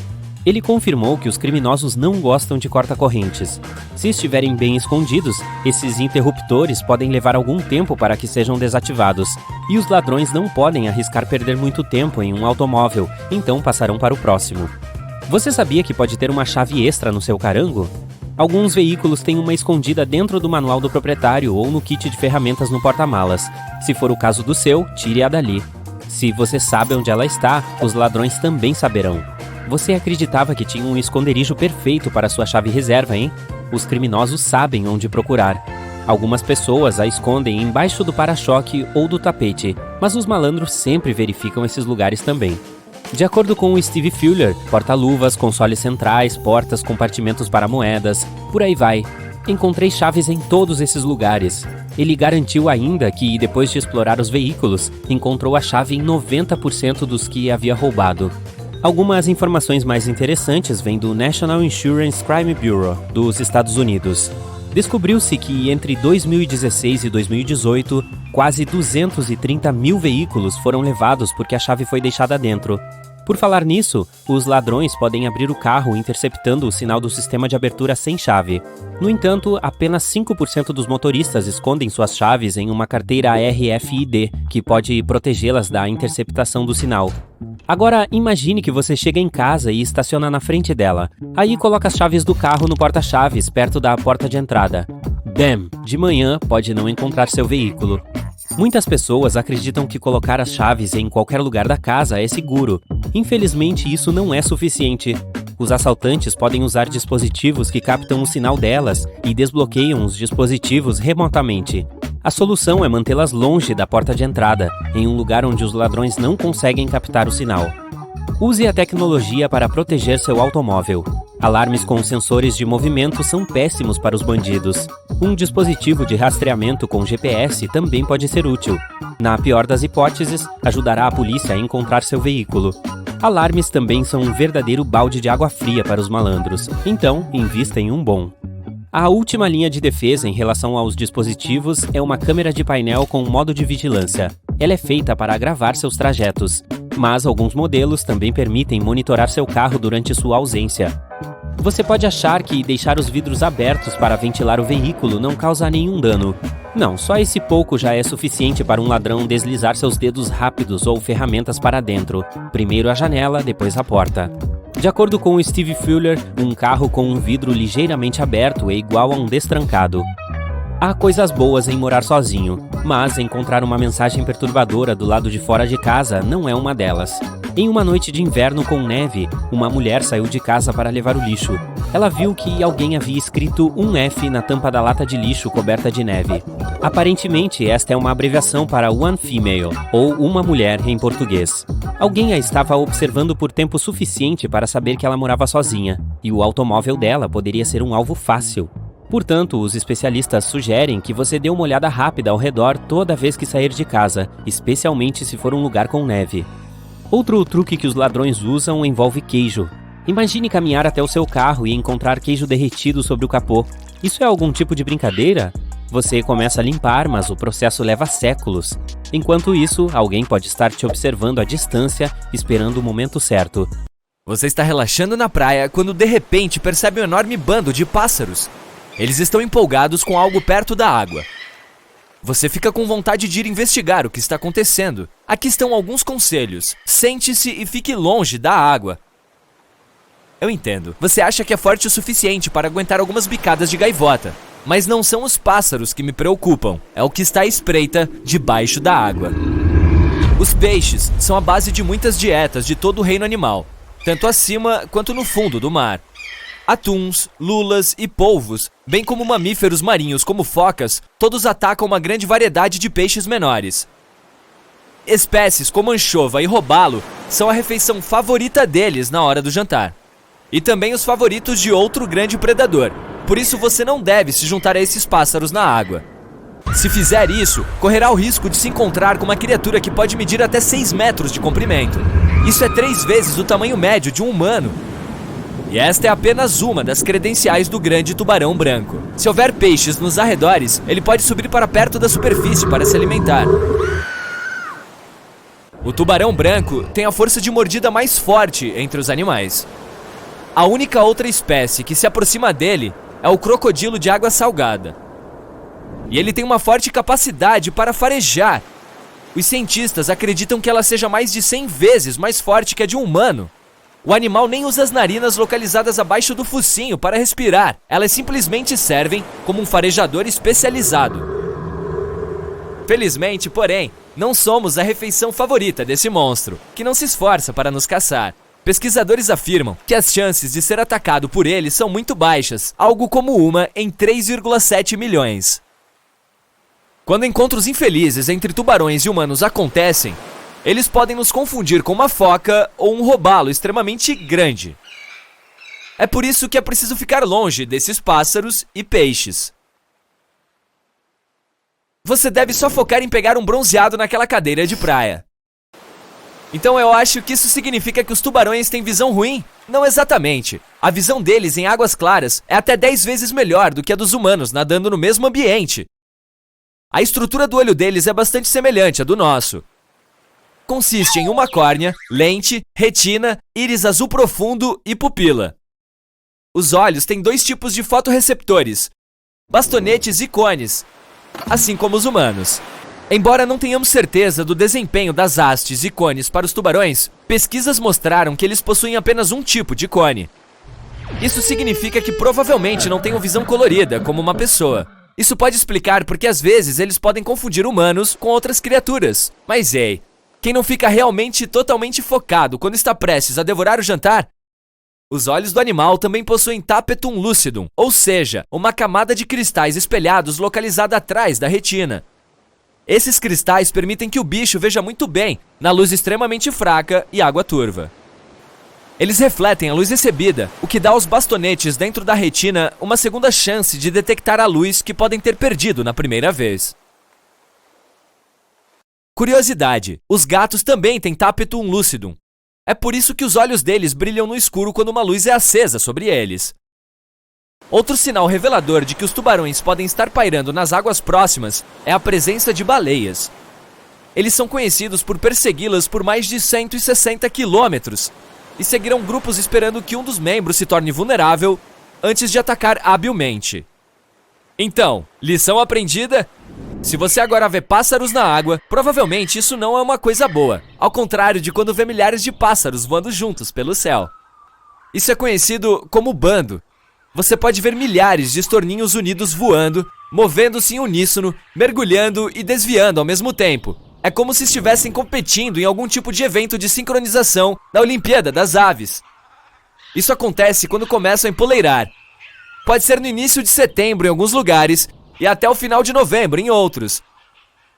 [SPEAKER 2] Ele confirmou que os criminosos não gostam de corta-correntes. Se estiverem bem escondidos, esses interruptores podem levar algum tempo para que sejam desativados. E os ladrões não podem arriscar perder muito tempo em um automóvel, então passarão para o próximo. Você sabia que pode ter uma chave extra no seu carango? Alguns veículos têm uma escondida dentro do manual do proprietário ou no kit de ferramentas no porta-malas. Se for o caso do seu, tire-a dali. Se você sabe onde ela está, os ladrões também saberão. Você acreditava que tinha um esconderijo perfeito para sua chave reserva, hein? Os criminosos sabem onde procurar. Algumas pessoas a escondem embaixo do para-choque ou do tapete, mas os malandros sempre verificam esses lugares também. De acordo com o Steve Fuller, porta-luvas, consoles centrais, portas, compartimentos para moedas, por aí vai. Encontrei chaves em todos esses lugares. Ele garantiu ainda que, depois de explorar os veículos, encontrou a chave em 90% dos que havia roubado. Algumas informações mais interessantes vêm do National Insurance Crime Bureau, dos Estados Unidos. Descobriu-se que entre 2016 e 2018, quase 230 mil veículos foram levados porque a chave foi deixada dentro. Por falar nisso, os ladrões podem abrir o carro interceptando o sinal do sistema de abertura sem chave. No entanto, apenas 5% dos motoristas escondem suas chaves em uma carteira RFID, que pode protegê-las da interceptação do sinal. Agora, imagine que você chega em casa e estaciona na frente dela. Aí coloca as chaves do carro no porta-chaves, perto da porta de entrada. Bam! De manhã, pode não encontrar seu veículo. Muitas pessoas acreditam que colocar as chaves em qualquer lugar da casa é seguro. Infelizmente, isso não é suficiente. Os assaltantes podem usar dispositivos que captam o sinal delas e desbloqueiam os dispositivos remotamente. A solução é mantê-las longe da porta de entrada, em um lugar onde os ladrões não conseguem captar o sinal. Use a tecnologia para proteger seu automóvel. Alarmes com sensores de movimento são péssimos para os bandidos. Um dispositivo de rastreamento com GPS também pode ser útil. Na pior das hipóteses, ajudará a polícia a encontrar seu veículo. Alarmes também são um verdadeiro balde de água fria para os malandros, então invista em um bom. A última linha de defesa em relação aos dispositivos é uma câmera de painel com modo de vigilância. Ela é feita para gravar seus trajetos, mas alguns modelos também permitem monitorar seu carro durante sua ausência. Você pode achar que deixar os vidros abertos para ventilar o veículo não causa nenhum dano. Não, só esse pouco já é suficiente para um ladrão deslizar seus dedos rápidos ou ferramentas para dentro. Primeiro a janela, depois a porta. De acordo com o Steve Fuller, um carro com um vidro ligeiramente aberto é igual a um destrancado. Há coisas boas em morar sozinho, mas encontrar uma mensagem perturbadora do lado de fora de casa não é uma delas. Em uma noite de inverno com neve, uma mulher saiu de casa para levar o lixo. Ela viu que alguém havia escrito um F na tampa da lata de lixo coberta de neve. Aparentemente, esta é uma abreviação para One Female, ou uma mulher em português. Alguém a estava observando por tempo suficiente para saber que ela morava sozinha, e o automóvel dela poderia ser um alvo fácil. Portanto, os especialistas sugerem que você dê uma olhada rápida ao redor toda vez que sair de casa, especialmente se for um lugar com neve. Outro truque que os ladrões usam envolve queijo. Imagine caminhar até o seu carro e encontrar queijo derretido sobre o capô. Isso é algum tipo de brincadeira? Você começa a limpar, mas o processo leva séculos. Enquanto isso, alguém pode estar te observando à distância, esperando o momento certo.
[SPEAKER 1] Você está relaxando na praia quando de repente percebe um enorme bando de pássaros. Eles estão empolgados com algo perto da água. Você fica com vontade de ir investigar o que está acontecendo. Aqui estão alguns conselhos. Sente-se e fique longe da água. Eu entendo. Você acha que é forte o suficiente para aguentar algumas bicadas de gaivota. Mas não são os pássaros que me preocupam. É o que está à espreita debaixo da água. Os peixes são a base de muitas dietas de todo o reino animal, tanto acima quanto no fundo do mar. Atuns, lulas e polvos, bem como mamíferos marinhos como focas, todos atacam uma grande variedade de peixes menores. Espécies como anchova e robalo são a refeição favorita deles na hora do jantar. E também os favoritos de outro grande predador, por isso você não deve se juntar a esses pássaros na água. Se fizer isso, correrá o risco de se encontrar com uma criatura que pode medir até 6 metros de comprimento. Isso é 3 vezes o tamanho médio de um humano. E esta é apenas uma das credenciais do grande tubarão branco. Se houver peixes nos arredores, ele pode subir para perto da superfície para se alimentar. O tubarão branco tem a força de mordida mais forte entre os animais. A única outra espécie que se aproxima dele é o crocodilo de água salgada. E ele tem uma forte capacidade para farejar. Os cientistas acreditam que ela seja mais de 100 vezes mais forte que a de um humano. O animal nem usa as narinas localizadas abaixo do focinho para respirar. Elas simplesmente servem como um farejador especializado. Felizmente, porém, não somos a refeição favorita desse monstro, que não se esforça para nos caçar. Pesquisadores afirmam que as chances de ser atacado por ele são muito baixas, algo como 1 em 3,7 milhões. Quando encontros infelizes entre tubarões e humanos acontecem, eles podem nos confundir com uma foca ou um robalo extremamente grande. É por isso que é preciso ficar longe desses pássaros e peixes. Você deve só focar em pegar um bronzeado naquela cadeira de praia. Então eu acho que isso significa que os tubarões têm visão ruim? Não exatamente. A visão deles em águas claras é até 10 vezes melhor do que a dos humanos nadando no mesmo ambiente. A estrutura do olho deles é bastante semelhante à do nosso. Consiste em uma córnea, lente, retina, íris azul profundo e pupila. Os olhos têm 2 tipos de fotorreceptores, bastonetes e cones, assim como os humanos. Embora não tenhamos certeza do desempenho das hastes e cones para os tubarões, pesquisas mostraram que eles possuem apenas um tipo de cone. Isso significa que provavelmente não tenham visão colorida, como uma pessoa. Isso pode explicar porque às vezes eles podem confundir humanos com outras criaturas. Mas ei, quem não fica realmente totalmente focado quando está prestes a devorar o jantar? Os olhos do animal também possuem tapetum lucidum, ou seja, uma camada de cristais espelhados localizada atrás da retina. Esses cristais permitem que o bicho veja muito bem na luz extremamente fraca e água turva. Eles refletem a luz recebida, o que dá aos bastonetes dentro da retina uma segunda chance de detectar a luz que podem ter perdido na primeira vez. Curiosidade: os gatos também têm tapetum lucidum. É por isso que os olhos deles brilham no escuro quando uma luz é acesa sobre eles. Outro sinal revelador de que os tubarões podem estar pairando nas águas próximas é a presença de baleias. Eles são conhecidos por persegui-las por mais de 160 quilômetros e seguirão grupos esperando que um dos membros se torne vulnerável antes de atacar habilmente. Então, lição aprendida? Se você agora vê pássaros na água, provavelmente isso não é uma coisa boa, ao contrário de quando vê milhares de pássaros voando juntos pelo céu. Isso é conhecido como bando. Você pode ver milhares de estorninhos unidos voando, movendo-se em uníssono, mergulhando e desviando ao mesmo tempo. É como se estivessem competindo em algum tipo de evento de sincronização na Olimpíada das Aves. Isso acontece quando começam a empoleirar. Pode ser no início de setembro em alguns lugares e até o final de novembro em outros,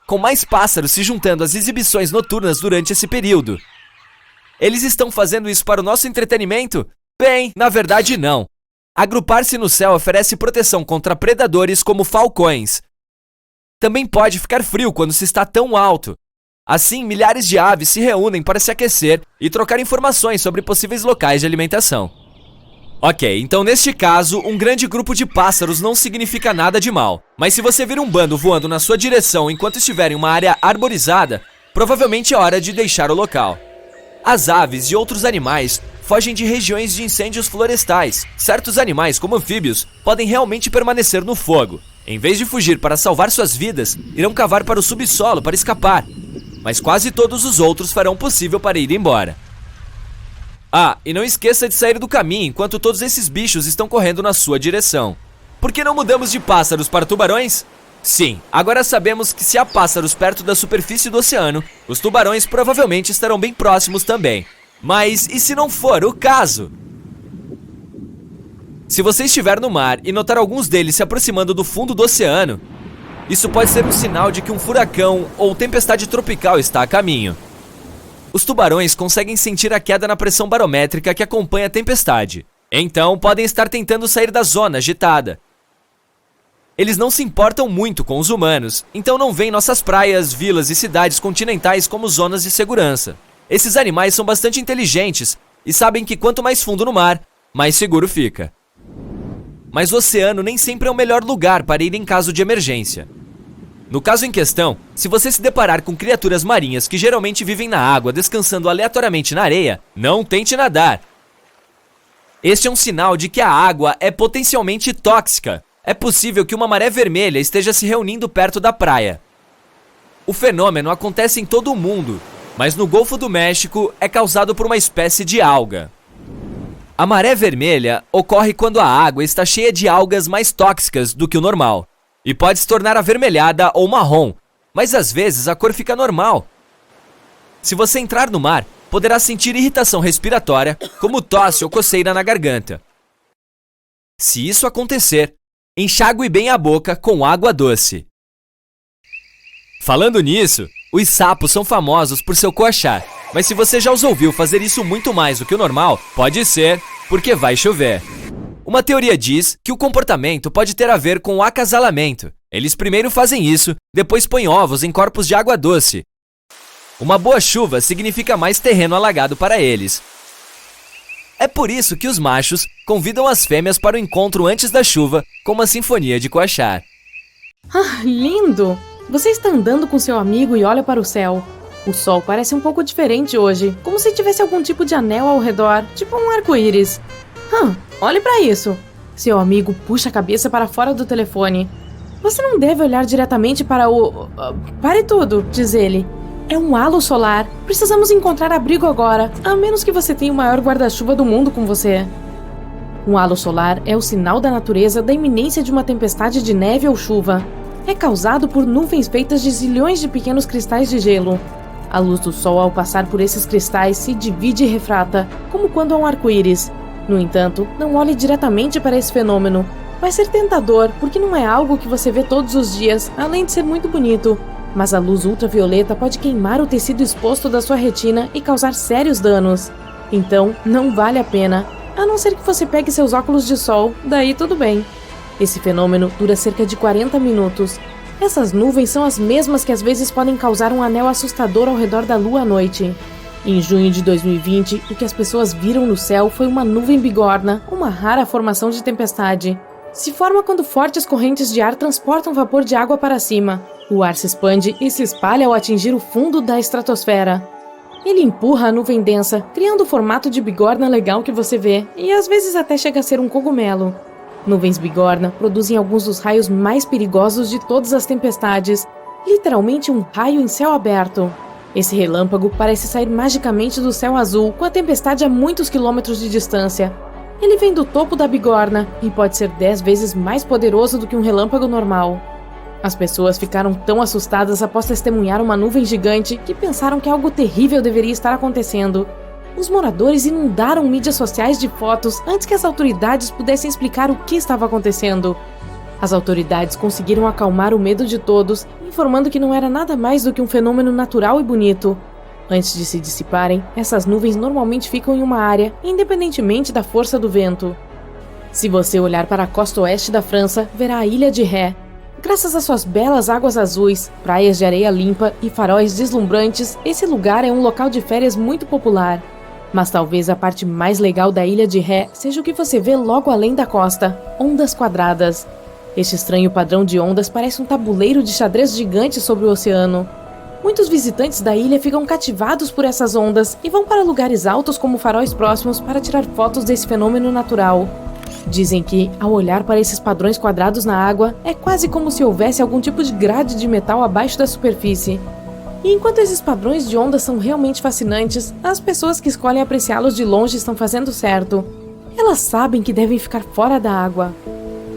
[SPEAKER 1] com mais pássaros se juntando às exibições noturnas durante esse período. Eles estão fazendo isso para o nosso entretenimento? Bem, na verdade não. Agrupar-se no céu oferece proteção contra predadores como falcões. Também pode ficar frio quando se está tão alto. Assim, milhares de aves se reúnem para se aquecer e trocar informações sobre possíveis locais de alimentação. Ok, então neste caso, um grande grupo de pássaros não significa nada de mal. Mas se você vir um bando voando na sua direção enquanto estiver em uma área arborizada, provavelmente é hora de deixar o local. As aves e outros animais fogem de regiões de incêndios florestais. Certos animais, como anfíbios, podem realmente permanecer no fogo. Em vez de fugir para salvar suas vidas, irão cavar para o subsolo para escapar. Mas quase todos os outros farão o possível para ir embora. Ah, e não esqueça de sair do caminho enquanto todos esses bichos estão correndo na sua direção. Por que não mudamos de pássaros para tubarões? Sim, agora sabemos que se há pássaros perto da superfície do oceano, os tubarões provavelmente estarão bem próximos também. Mas e se não for o caso? Se você estiver no mar e notar alguns deles se aproximando do fundo do oceano, isso pode ser um sinal de que um furacão ou tempestade tropical está a caminho. Os tubarões conseguem sentir a queda na pressão barométrica que acompanha a tempestade. Então, podem estar tentando sair da zona agitada. Eles não se importam muito com os humanos, então não veem nossas praias, vilas e cidades continentais como zonas de segurança. Esses animais são bastante inteligentes e sabem que quanto mais fundo no mar, mais seguro fica. Mas o oceano nem sempre é o melhor lugar para ir em caso de emergência. No caso em questão, se você se deparar com criaturas marinhas que geralmente vivem na água descansando aleatoriamente na areia, não tente nadar. Este é um sinal de que a água é potencialmente tóxica. É possível que uma maré vermelha esteja se reunindo perto da praia. O fenômeno acontece em todo o mundo, mas no Golfo do México é causado por uma espécie de alga. A maré vermelha ocorre quando a água está cheia de algas mais tóxicas do que o normal, e pode se tornar avermelhada ou marrom, mas às vezes a cor fica normal. Se você entrar no mar, poderá sentir irritação respiratória, como tosse ou coceira na garganta. Se isso acontecer, enxague bem a boca com água doce. Falando nisso, os sapos são famosos por seu coachar, mas se você já os ouviu fazer isso muito mais do que o normal, pode ser porque vai chover. Uma teoria diz que o comportamento pode ter a ver com o acasalamento. Eles primeiro fazem isso, depois põem ovos em corpos de água doce. Uma boa chuva significa mais terreno alagado para eles. É por isso que os machos convidam as fêmeas para o encontro antes da chuva, com uma sinfonia de coachar.
[SPEAKER 4] Ah, lindo! Você está andando com seu amigo e olha para o céu. O sol parece um pouco diferente hoje, como se tivesse algum tipo de anel ao redor, tipo um arco-íris. Olhe para isso! Seu amigo puxa a cabeça para fora do telefone. Você não deve olhar diretamente para o... Pare tudo, diz ele. É um halo solar. Precisamos encontrar abrigo agora, a menos que você tenha o maior guarda-chuva do mundo com você. Um halo solar é o sinal da natureza da iminência de uma tempestade de neve ou chuva. É causado por nuvens feitas de zilhões de pequenos cristais de gelo. A luz do sol, ao passar por esses cristais, se divide e refrata, como quando há um arco-íris. No entanto, não olhe diretamente para esse fenômeno. Vai ser tentador, porque não é algo que você vê todos os dias, além de ser muito bonito. Mas a luz ultravioleta pode queimar o tecido exposto da sua retina e causar sérios danos. Então, não vale a pena, a não ser que você pegue seus óculos de sol, daí tudo bem. Esse fenômeno dura cerca de 40 minutos. Essas nuvens são as mesmas que às vezes podem causar um anel assustador ao redor da lua à noite. Em junho de 2020, o que as pessoas viram no céu foi uma nuvem bigorna, uma rara formação de tempestade. Se forma quando fortes correntes de ar transportam vapor de água para cima. O ar se expande e se espalha ao atingir o fundo da estratosfera. Ele empurra a nuvem densa, criando o formato de bigorna legal que você vê, e às vezes até chega a ser um cogumelo. Nuvens bigorna produzem alguns dos raios mais perigosos de todas as tempestades, literalmente um raio em céu aberto. Esse relâmpago parece sair magicamente do céu azul, com a tempestade a muitos quilômetros de distância. Ele vem do topo da bigorna e pode ser 10 vezes mais poderoso do que um relâmpago normal. As pessoas ficaram tão assustadas após testemunhar uma nuvem gigante que pensaram que algo terrível deveria estar acontecendo. Os moradores inundaram mídias sociais de fotos antes que as autoridades pudessem explicar o que estava acontecendo. As autoridades conseguiram acalmar o medo de todos, informando que não era nada mais do que um fenômeno natural e bonito. Antes de se dissiparem, essas nuvens normalmente ficam em uma área, independentemente da força do vento. Se você olhar para a costa oeste da França, verá a Ilha de Ré. Graças às suas belas águas azuis, praias de areia limpa e faróis deslumbrantes, esse lugar é um local de férias muito popular. Mas talvez a parte mais legal da Ilha de Ré seja o que você vê logo além da costa, ondas quadradas. Este estranho padrão de ondas parece um tabuleiro de xadrez gigante sobre o oceano. Muitos visitantes da ilha ficam cativados por essas ondas e vão para lugares altos como faróis próximos para tirar fotos desse fenômeno natural. Dizem que, ao olhar para esses padrões quadrados na água, é quase como se houvesse algum tipo de grade de metal abaixo da superfície. E enquanto esses padrões de ondas são realmente fascinantes, as pessoas que escolhem apreciá-los de longe estão fazendo certo. Elas sabem que devem ficar fora da água.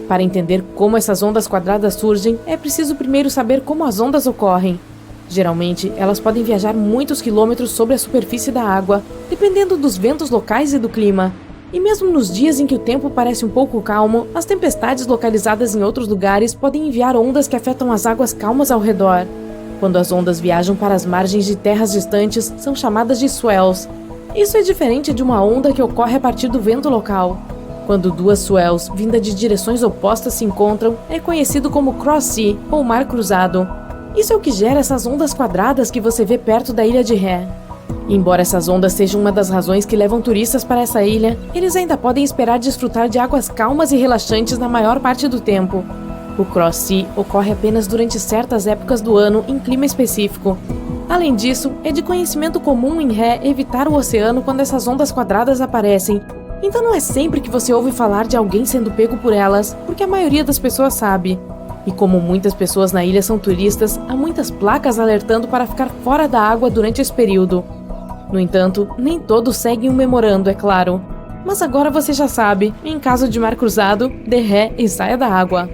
[SPEAKER 4] Para entender como essas ondas quadradas surgem, é preciso primeiro saber como as ondas ocorrem. Geralmente, elas podem viajar muitos quilômetros sobre a superfície da água, dependendo dos ventos locais e do clima. E mesmo nos dias em que o tempo parece um pouco calmo, as tempestades localizadas em outros lugares podem enviar ondas que afetam as águas calmas ao redor. Quando as ondas viajam para as margens de terras distantes, são chamadas de swells. Isso é diferente de uma onda que ocorre a partir do vento local. Quando duas swells, vindas de direções opostas, se encontram, é conhecido como cross-sea, ou mar cruzado. Isso é o que gera essas ondas quadradas que você vê perto da Ilha de Ré. Embora essas ondas sejam uma das razões que levam turistas para essa ilha, eles ainda podem esperar desfrutar de águas calmas e relaxantes na maior parte do tempo. O cross-sea ocorre apenas durante certas épocas do ano em clima específico. Além disso, é de conhecimento comum em Ré evitar o oceano quando essas ondas quadradas aparecem. Então não é sempre que você ouve falar de alguém sendo pego por elas, porque a maioria das pessoas sabe. E como muitas pessoas na ilha são turistas, há muitas placas alertando para ficar fora da água durante esse período. No entanto, nem todos seguem o memorando, é claro. Mas agora você já sabe, em caso de mar cruzado, dê ré e saia da água.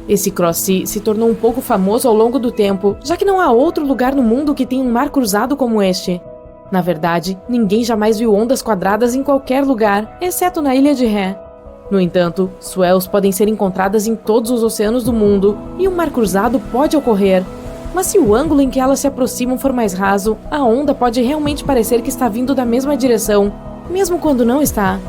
[SPEAKER 4] Esse cross-sea se tornou um pouco famoso ao longo do tempo, já que não há outro lugar no mundo que tenha um mar cruzado como este. Na verdade, ninguém jamais viu ondas quadradas em qualquer lugar, exceto na Ilha de Ré. No entanto, swells podem ser encontradas em todos os oceanos do mundo e um mar cruzado pode ocorrer. Mas se o ângulo em que elas se aproximam for mais raso, a onda pode realmente parecer que está vindo da mesma direção, mesmo quando não está.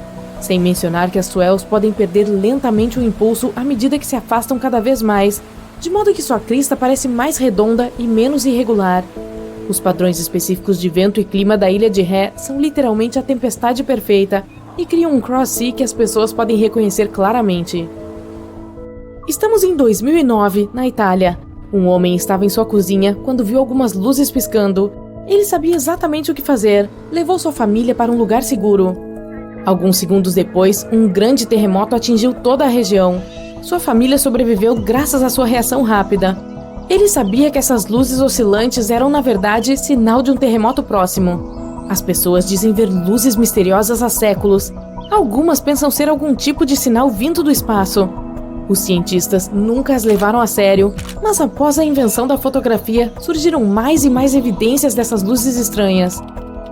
[SPEAKER 4] Sem mencionar que as swells podem perder lentamente o impulso à medida que se afastam cada vez mais, de modo que sua crista parece mais redonda e menos irregular. Os padrões específicos de vento e clima da Ilha de Ré são literalmente a tempestade perfeita e criam um cross-sea que as pessoas podem reconhecer claramente. Estamos em 2009, na Itália. Um homem estava em sua cozinha quando viu algumas luzes piscando. Ele sabia exatamente o que fazer. Levou sua família para um lugar seguro. Alguns segundos depois, um grande terremoto atingiu toda a região. Sua família sobreviveu graças à sua reação rápida. Ele sabia que essas luzes oscilantes eram, na verdade, sinal de um terremoto próximo. As pessoas dizem ver luzes misteriosas há séculos. Algumas pensam ser algum tipo de sinal vindo do espaço. Os cientistas nunca as levaram a sério, mas após a invenção da fotografia, surgiram mais e mais evidências dessas luzes estranhas.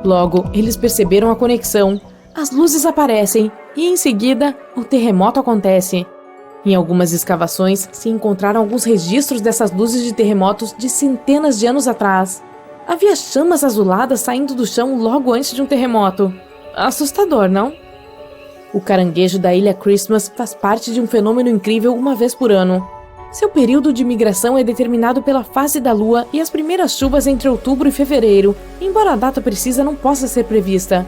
[SPEAKER 4] Logo, eles perceberam a conexão. As luzes aparecem e, em seguida, o terremoto acontece. Em algumas escavações, se encontraram alguns registros dessas luzes de terremotos de centenas de anos atrás. Havia chamas azuladas saindo do chão logo antes de um terremoto. Assustador, não? O caranguejo da Ilha Christmas faz parte de um fenômeno incrível uma vez por ano. Seu período de migração é determinado pela fase da lua e as primeiras chuvas entre outubro e fevereiro, embora a data precisa não possa ser prevista.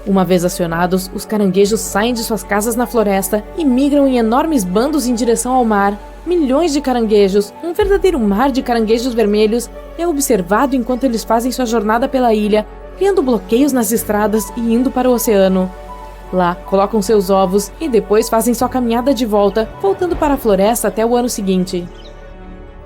[SPEAKER 4] Uma vez acionados, os caranguejos saem de suas casas na floresta e migram em enormes bandos em direção ao mar. Milhões de caranguejos, um verdadeiro mar de caranguejos vermelhos, é observado enquanto eles fazem sua jornada pela ilha, criando bloqueios nas estradas e indo para o oceano. Lá, colocam seus ovos e depois fazem sua caminhada de volta, voltando para a floresta até o ano seguinte.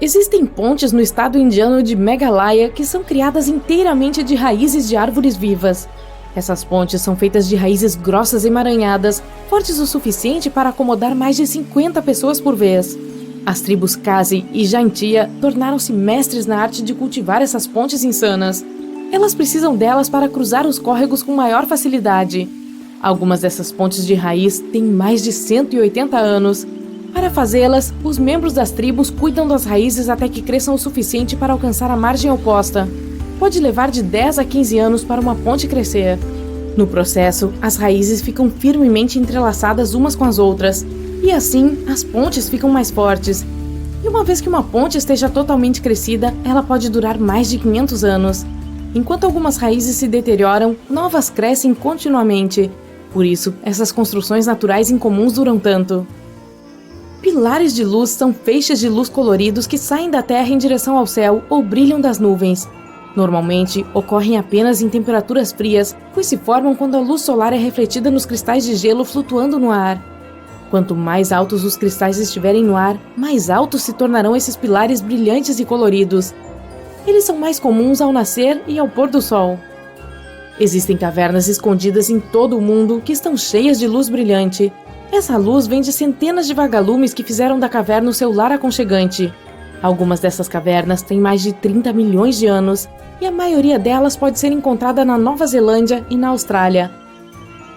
[SPEAKER 4] Existem pontes no estado indiano de Meghalaya que são criadas inteiramente de raízes de árvores vivas. Essas pontes são feitas de raízes grossas emaranhadas, fortes o suficiente para acomodar mais de 50 pessoas por vez. As tribos Khasi e Jaintia tornaram-se mestres na arte de cultivar essas pontes insanas. Elas precisam delas para cruzar os córregos com maior facilidade. Algumas dessas pontes de raiz têm mais de 180 anos. Para fazê-las, os membros das tribos cuidam das raízes até que cresçam o suficiente para alcançar a margem oposta. Pode levar de 10 a 15 anos para uma ponte crescer. No processo, as raízes ficam firmemente entrelaçadas umas com as outras, e assim as pontes ficam mais fortes. E uma vez que uma ponte esteja totalmente crescida, ela pode durar mais de 500 anos. Enquanto algumas raízes se deterioram, novas crescem continuamente. Por isso, essas construções naturais incomuns duram tanto. Pilares de luz são feixes de luz coloridos que saem da Terra em direção ao céu ou brilham das nuvens. Normalmente, ocorrem apenas em temperaturas frias, pois se formam quando a luz solar é refletida nos cristais de gelo flutuando no ar. Quanto mais altos os cristais estiverem no ar, mais altos se tornarão esses pilares brilhantes e coloridos. Eles são mais comuns ao nascer e ao pôr do sol. Existem cavernas escondidas em todo o mundo que estão cheias de luz brilhante. Essa luz vem de centenas de vagalumes que fizeram da caverna o seu lar aconchegante. Algumas dessas cavernas têm mais de 30 milhões de anos, e a maioria delas pode ser encontrada na Nova Zelândia e na Austrália.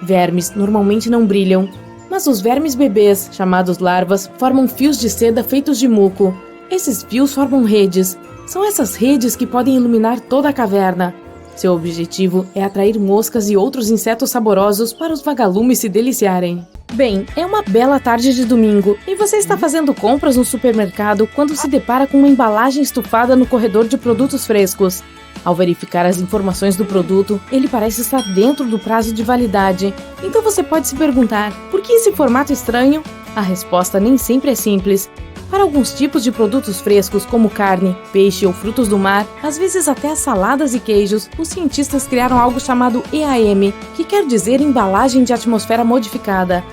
[SPEAKER 4] Vermes normalmente não brilham, mas os vermes bebês, chamados larvas, formam fios de seda feitos de muco. Esses fios formam redes. São essas redes que podem iluminar toda a caverna. Seu objetivo é atrair moscas e outros insetos saborosos para os vagalumes se deliciarem. Bem, é uma bela tarde de domingo e você está fazendo compras no supermercado quando se depara com uma embalagem estufada no corredor de produtos frescos. Ao verificar as informações do produto, ele parece estar dentro do prazo de validade. Então você pode se perguntar, por que esse formato estranho? A resposta nem sempre é simples. Para alguns tipos de produtos frescos, como carne, peixe ou frutos do mar, às vezes até saladas e queijos, os cientistas criaram algo chamado EAM, que quer dizer embalagem de atmosfera modificada.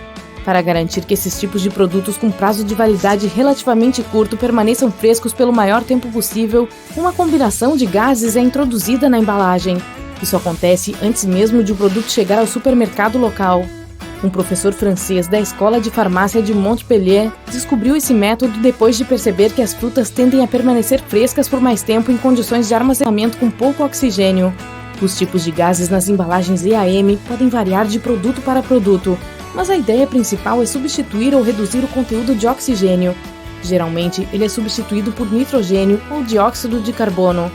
[SPEAKER 4] Para garantir que esses tipos de produtos com prazo de validade relativamente curto permaneçam frescos pelo maior tempo possível, uma combinação de gases é introduzida na embalagem. Isso acontece antes mesmo de o produto chegar ao supermercado local. Um professor francês da Escola de Farmácia de Montpellier descobriu esse método depois de perceber que as frutas tendem a permanecer frescas por mais tempo em condições de armazenamento com pouco oxigênio. Os tipos de gases nas embalagens EAM podem variar de produto para produto, mas a ideia principal é substituir ou reduzir o conteúdo de oxigênio. Geralmente, ele é substituído por nitrogênio ou dióxido de carbono.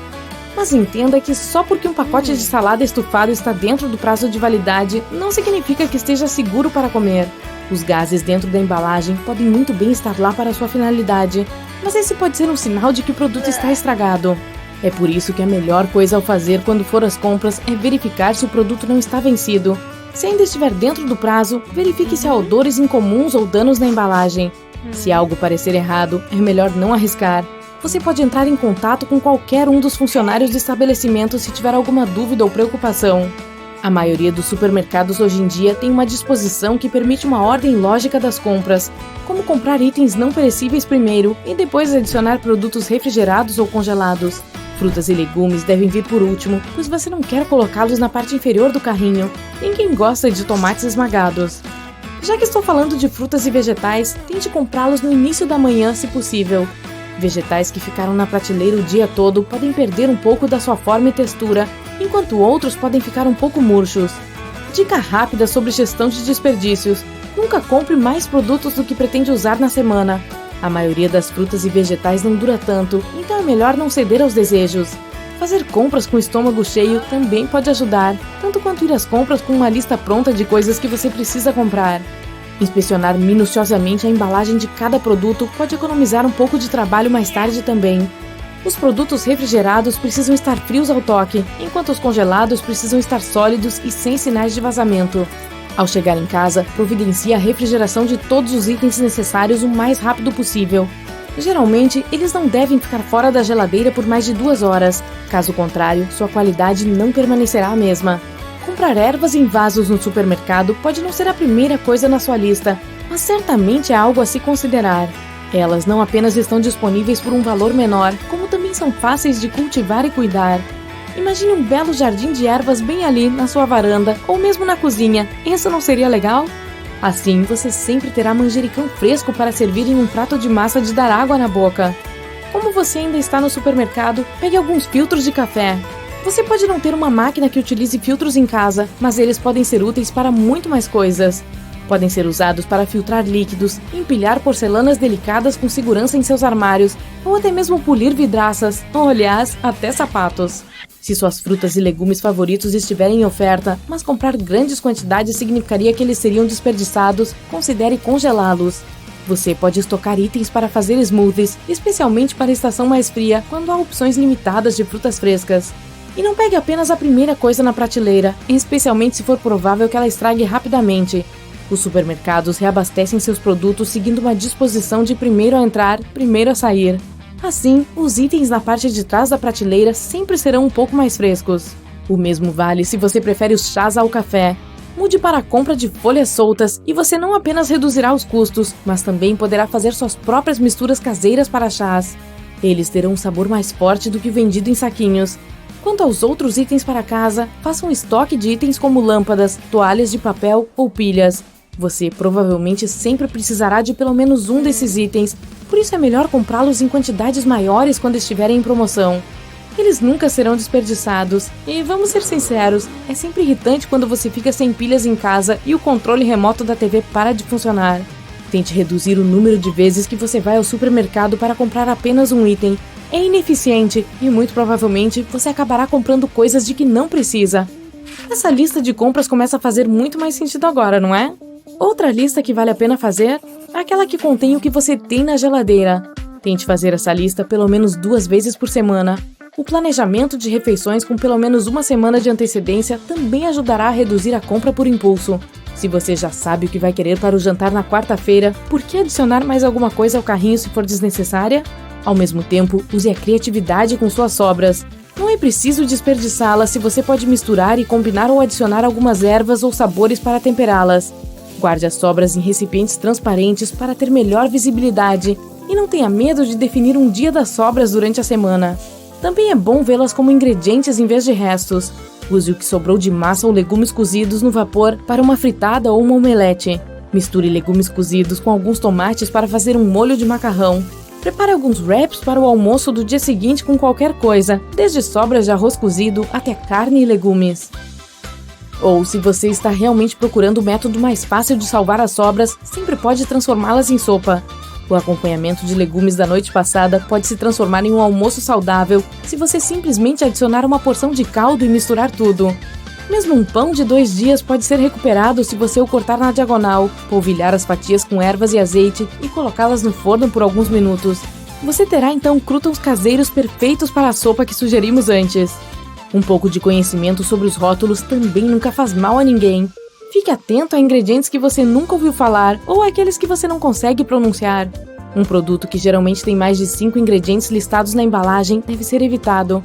[SPEAKER 4] Mas entenda que só porque um pacote de salada estufado está dentro do prazo de validade, não significa que esteja seguro para comer. Os gases dentro da embalagem podem muito bem estar lá para sua finalidade, mas esse pode ser um sinal de que o produto está estragado. É por isso que a melhor coisa ao fazer quando for às compras é verificar se o produto não está vencido. Se ainda estiver dentro do prazo, verifique se há odores incomuns ou danos na embalagem. Se algo parecer errado, é melhor não arriscar. Você pode entrar em contato com qualquer um dos funcionários do estabelecimento se tiver alguma dúvida ou preocupação. A maioria dos supermercados hoje em dia tem uma disposição que permite uma ordem lógica das compras, como comprar itens não perecíveis primeiro e depois adicionar produtos refrigerados ou congelados. Frutas e legumes devem vir por último, pois você não quer colocá-los na parte inferior do carrinho. Ninguém gosta de tomates esmagados. Já que estou falando de frutas e vegetais, tente comprá-los no início da manhã, se possível. Vegetais que ficaram na prateleira o dia todo podem perder um pouco da sua forma e textura, enquanto outros podem ficar um pouco murchos. Dica rápida sobre gestão de desperdícios: nunca compre mais produtos do que pretende usar na semana. A maioria das frutas e vegetais não dura tanto, então é melhor não ceder aos desejos. Fazer compras com o estômago cheio também pode ajudar, tanto quanto ir às compras com uma lista pronta de coisas que você precisa comprar. Inspecionar minuciosamente a embalagem de cada produto pode economizar um pouco de trabalho mais tarde também. Os produtos refrigerados precisam estar frios ao toque, enquanto os congelados precisam estar sólidos e sem sinais de vazamento. Ao chegar em casa, providencie a refrigeração de todos os itens necessários o mais rápido possível. Geralmente, eles não devem ficar fora da geladeira por mais de 2 horas. Caso contrário, sua qualidade não permanecerá a mesma. Comprar ervas em vasos no supermercado pode não ser a primeira coisa na sua lista, mas certamente é algo a se considerar. Elas não apenas estão disponíveis por um valor menor, como também são fáceis de cultivar e cuidar. Imagine um belo jardim de ervas bem ali na sua varanda ou mesmo na cozinha. Isso não seria legal? Assim, você sempre terá manjericão fresco para servir em um prato de massa de dar água na boca. Como você ainda está no supermercado, pegue alguns filtros de café. Você pode não ter uma máquina que utilize filtros em casa, mas eles podem ser úteis para muito mais coisas. Podem ser usados para filtrar líquidos, empilhar porcelanas delicadas com segurança em seus armários, ou até mesmo polir vidraças, ou aliás, até sapatos. Se suas frutas e legumes favoritos estiverem em oferta, mas comprar grandes quantidades significaria que eles seriam desperdiçados, considere congelá-los. Você pode estocar itens para fazer smoothies, especialmente para a estação mais fria, quando há opções limitadas de frutas frescas. E não pegue apenas a primeira coisa na prateleira, especialmente se for provável que ela estrague rapidamente. Os supermercados reabastecem seus produtos seguindo uma disposição de primeiro a entrar, primeiro a sair. Assim, os itens na parte de trás da prateleira sempre serão um pouco mais frescos. O mesmo vale se você prefere os chás ao café. Mude para a compra de folhas soltas e você não apenas reduzirá os custos, mas também poderá fazer suas próprias misturas caseiras para chás. Eles terão um sabor mais forte do que o vendido em saquinhos. Quanto aos outros itens para casa, faça um estoque de itens como lâmpadas, toalhas de papel ou pilhas. Você provavelmente sempre precisará de pelo menos um desses itens, por isso é melhor comprá-los em quantidades maiores quando estiverem em promoção. Eles nunca serão desperdiçados, e vamos ser sinceros, é sempre irritante quando você fica sem pilhas em casa e o controle remoto da TV para de funcionar. Tente reduzir o número de vezes que você vai ao supermercado para comprar apenas um item. É ineficiente e muito provavelmente você acabará comprando coisas de que não precisa. Essa lista de compras começa a fazer muito mais sentido agora, não é? Outra lista que vale a pena fazer é aquela que contém o que você tem na geladeira. Tente fazer essa lista pelo menos 2 vezes por semana. O planejamento de refeições com pelo menos 1 semana de antecedência também ajudará a reduzir a compra por impulso. Se você já sabe o que vai querer para o jantar na quarta-feira, por que adicionar mais alguma coisa ao carrinho se for desnecessária? Ao mesmo tempo, use a criatividade com suas sobras. Não é preciso desperdiçá-las se você pode misturar e combinar ou adicionar algumas ervas ou sabores para temperá-las. Guarde as sobras em recipientes transparentes para ter melhor visibilidade e não tenha medo de definir um dia das sobras durante a semana. Também é bom vê-las como ingredientes em vez de restos. Use o que sobrou de massa ou legumes cozidos no vapor para uma fritada ou uma omelete. Misture legumes cozidos com alguns tomates para fazer um molho de macarrão. Prepare alguns wraps para o almoço do dia seguinte com qualquer coisa, desde sobras de arroz cozido até carne e legumes. Ou, se você está realmente procurando o método mais fácil de salvar as sobras, sempre pode transformá-las em sopa. O acompanhamento de legumes da noite passada pode se transformar em um almoço saudável se você simplesmente adicionar uma porção de caldo e misturar tudo. Mesmo um pão de 2 dias pode ser recuperado se você o cortar na diagonal, polvilhar as fatias com ervas e azeite e colocá-las no forno por alguns minutos. Você terá então croutons caseiros perfeitos para a sopa que sugerimos antes. Um pouco de conhecimento sobre os rótulos também nunca faz mal a ninguém. Fique atento a ingredientes que você nunca ouviu falar ou aqueles que você não consegue pronunciar. Um produto que geralmente tem mais de 5 ingredientes listados na embalagem deve ser evitado.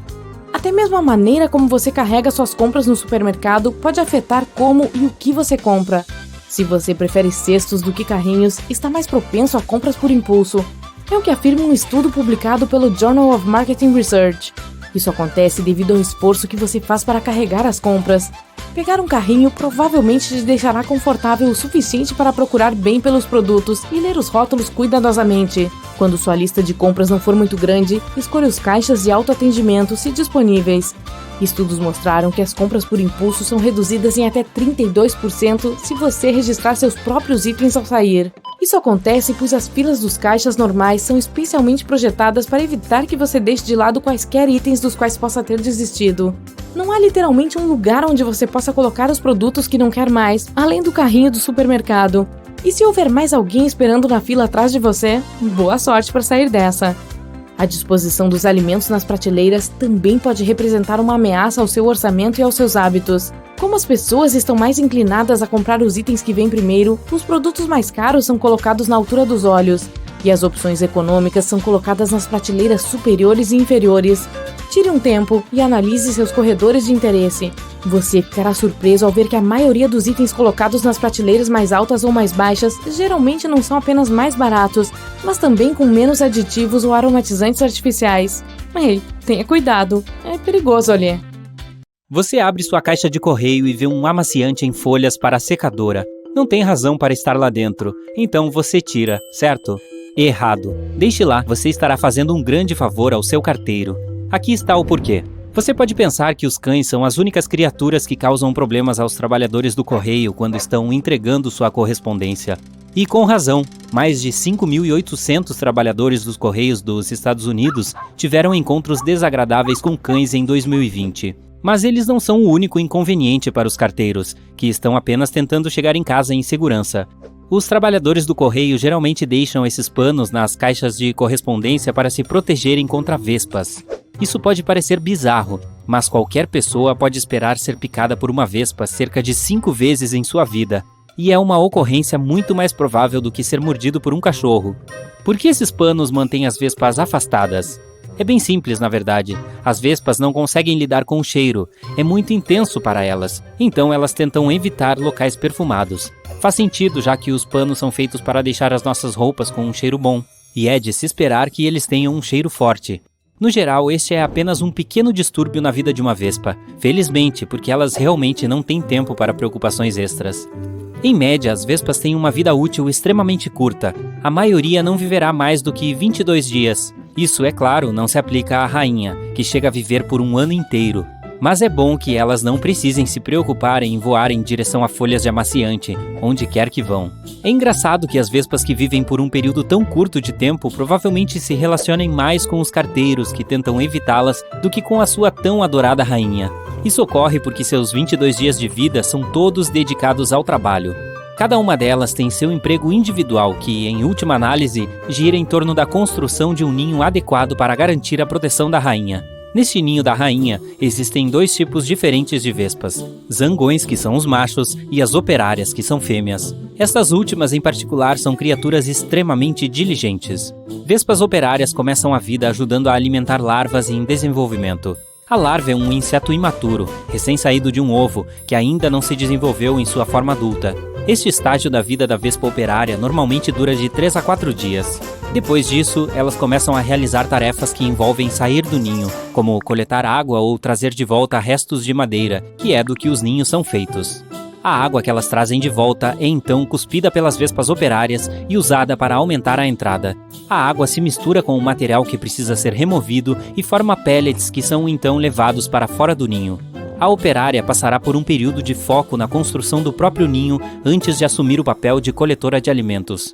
[SPEAKER 4] Até mesmo a maneira como você carrega suas compras no supermercado pode afetar como e o que você compra. Se você prefere cestos do que carrinhos, está mais propenso a compras por impulso. É o que afirma um estudo publicado pelo Journal of Marketing Research. Isso acontece devido ao esforço que você faz para carregar as compras. Pegar um carrinho provavelmente te deixará confortável o suficiente para procurar bem pelos produtos e ler os rótulos cuidadosamente. Quando sua lista de compras não for muito grande, escolha os caixas de autoatendimento se disponíveis. Estudos mostraram que as compras por impulso são reduzidas em até 32% se você registrar seus próprios itens ao sair. Isso acontece pois as filas dos caixas normais são especialmente projetadas para evitar que você deixe de lado quaisquer itens dos quais possa ter desistido. Não há literalmente um lugar onde você possa colocar os produtos que não quer mais, além do carrinho do supermercado. E se houver mais alguém esperando na fila atrás de você, boa sorte para sair dessa. A disposição dos alimentos nas prateleiras também pode representar uma ameaça ao seu orçamento e aos seus hábitos. Como as pessoas estão mais inclinadas a comprar os itens que vêm primeiro, os produtos mais caros são colocados na altura dos olhos, e as opções econômicas são colocadas nas prateleiras superiores e inferiores. Tire um tempo e analise seus corredores de interesse. Você ficará surpreso ao ver que a maioria dos itens colocados nas prateleiras mais altas ou mais baixas geralmente não são apenas mais baratos, mas também com menos aditivos ou aromatizantes artificiais. Ei, tenha cuidado, é perigoso ali.
[SPEAKER 2] Você abre sua caixa de correio e vê um amaciante em folhas para a secadora. Não tem razão para estar lá dentro, então você tira, certo? Errado. Deixe lá, você estará fazendo um grande favor ao seu carteiro. Aqui está o porquê. Você pode pensar que os cães são as únicas criaturas que causam problemas aos trabalhadores do correio quando estão entregando sua correspondência. E com razão, mais de 5.800 trabalhadores dos Correios dos Estados Unidos tiveram encontros desagradáveis com cães em 2020. Mas eles não são o único inconveniente para os carteiros, que estão apenas tentando chegar em casa em segurança. Os trabalhadores do correio geralmente deixam esses panos nas caixas de correspondência para se protegerem contra vespas. Isso pode parecer bizarro, mas qualquer pessoa pode esperar ser picada por uma vespa cerca de 5 vezes em sua vida, e é uma ocorrência muito mais provável do que ser mordido por um cachorro. Por que esses panos mantêm as vespas afastadas? É bem simples, na verdade. As vespas não conseguem lidar com o cheiro, é muito intenso para elas, então elas tentam evitar locais perfumados. Faz sentido, já que os panos são feitos para deixar as nossas roupas com um cheiro bom, e é de se esperar que eles tenham um cheiro forte. No geral, este é apenas um pequeno distúrbio na vida de uma vespa, felizmente, porque elas realmente não têm tempo para preocupações extras. Em média, as vespas têm uma vida útil extremamente curta. A maioria não viverá mais do que 22 dias. Isso, é claro, não se aplica à rainha, que chega a viver por um ano inteiro. Mas é bom que elas não precisem se preocupar em voar em direção a folhas de amaciante, onde quer que vão. É engraçado que as vespas que vivem por um período tão curto de tempo provavelmente se relacionem mais com os carteiros que tentam evitá-las do que com a sua tão adorada rainha. Isso ocorre porque seus 22 dias de vida são todos dedicados ao trabalho. Cada uma delas tem seu emprego individual que, em última análise, gira em torno da construção de um ninho adequado para garantir a proteção da rainha. Neste ninho da rainha, existem 2 tipos diferentes de vespas: zangões, que são os machos, e as operárias, que são fêmeas. Estas últimas, em particular, são criaturas extremamente diligentes. Vespas operárias começam a vida ajudando a alimentar larvas em desenvolvimento. A larva é um inseto imaturo, recém-saído de um ovo, que ainda não se desenvolveu em sua forma adulta. Este estágio da vida da vespa operária normalmente dura de 3 a 4 dias. Depois disso, elas começam a realizar tarefas que envolvem sair do ninho, como coletar água ou trazer de volta restos de madeira, que é do que os ninhos são feitos. A água que elas trazem de volta é então cuspida pelas vespas operárias e usada para aumentar a entrada. A água se mistura com o material que precisa ser removido e forma pellets que são então levados para fora do ninho. A operária passará por um período de foco na construção do próprio ninho antes de assumir o papel de coletora de alimentos.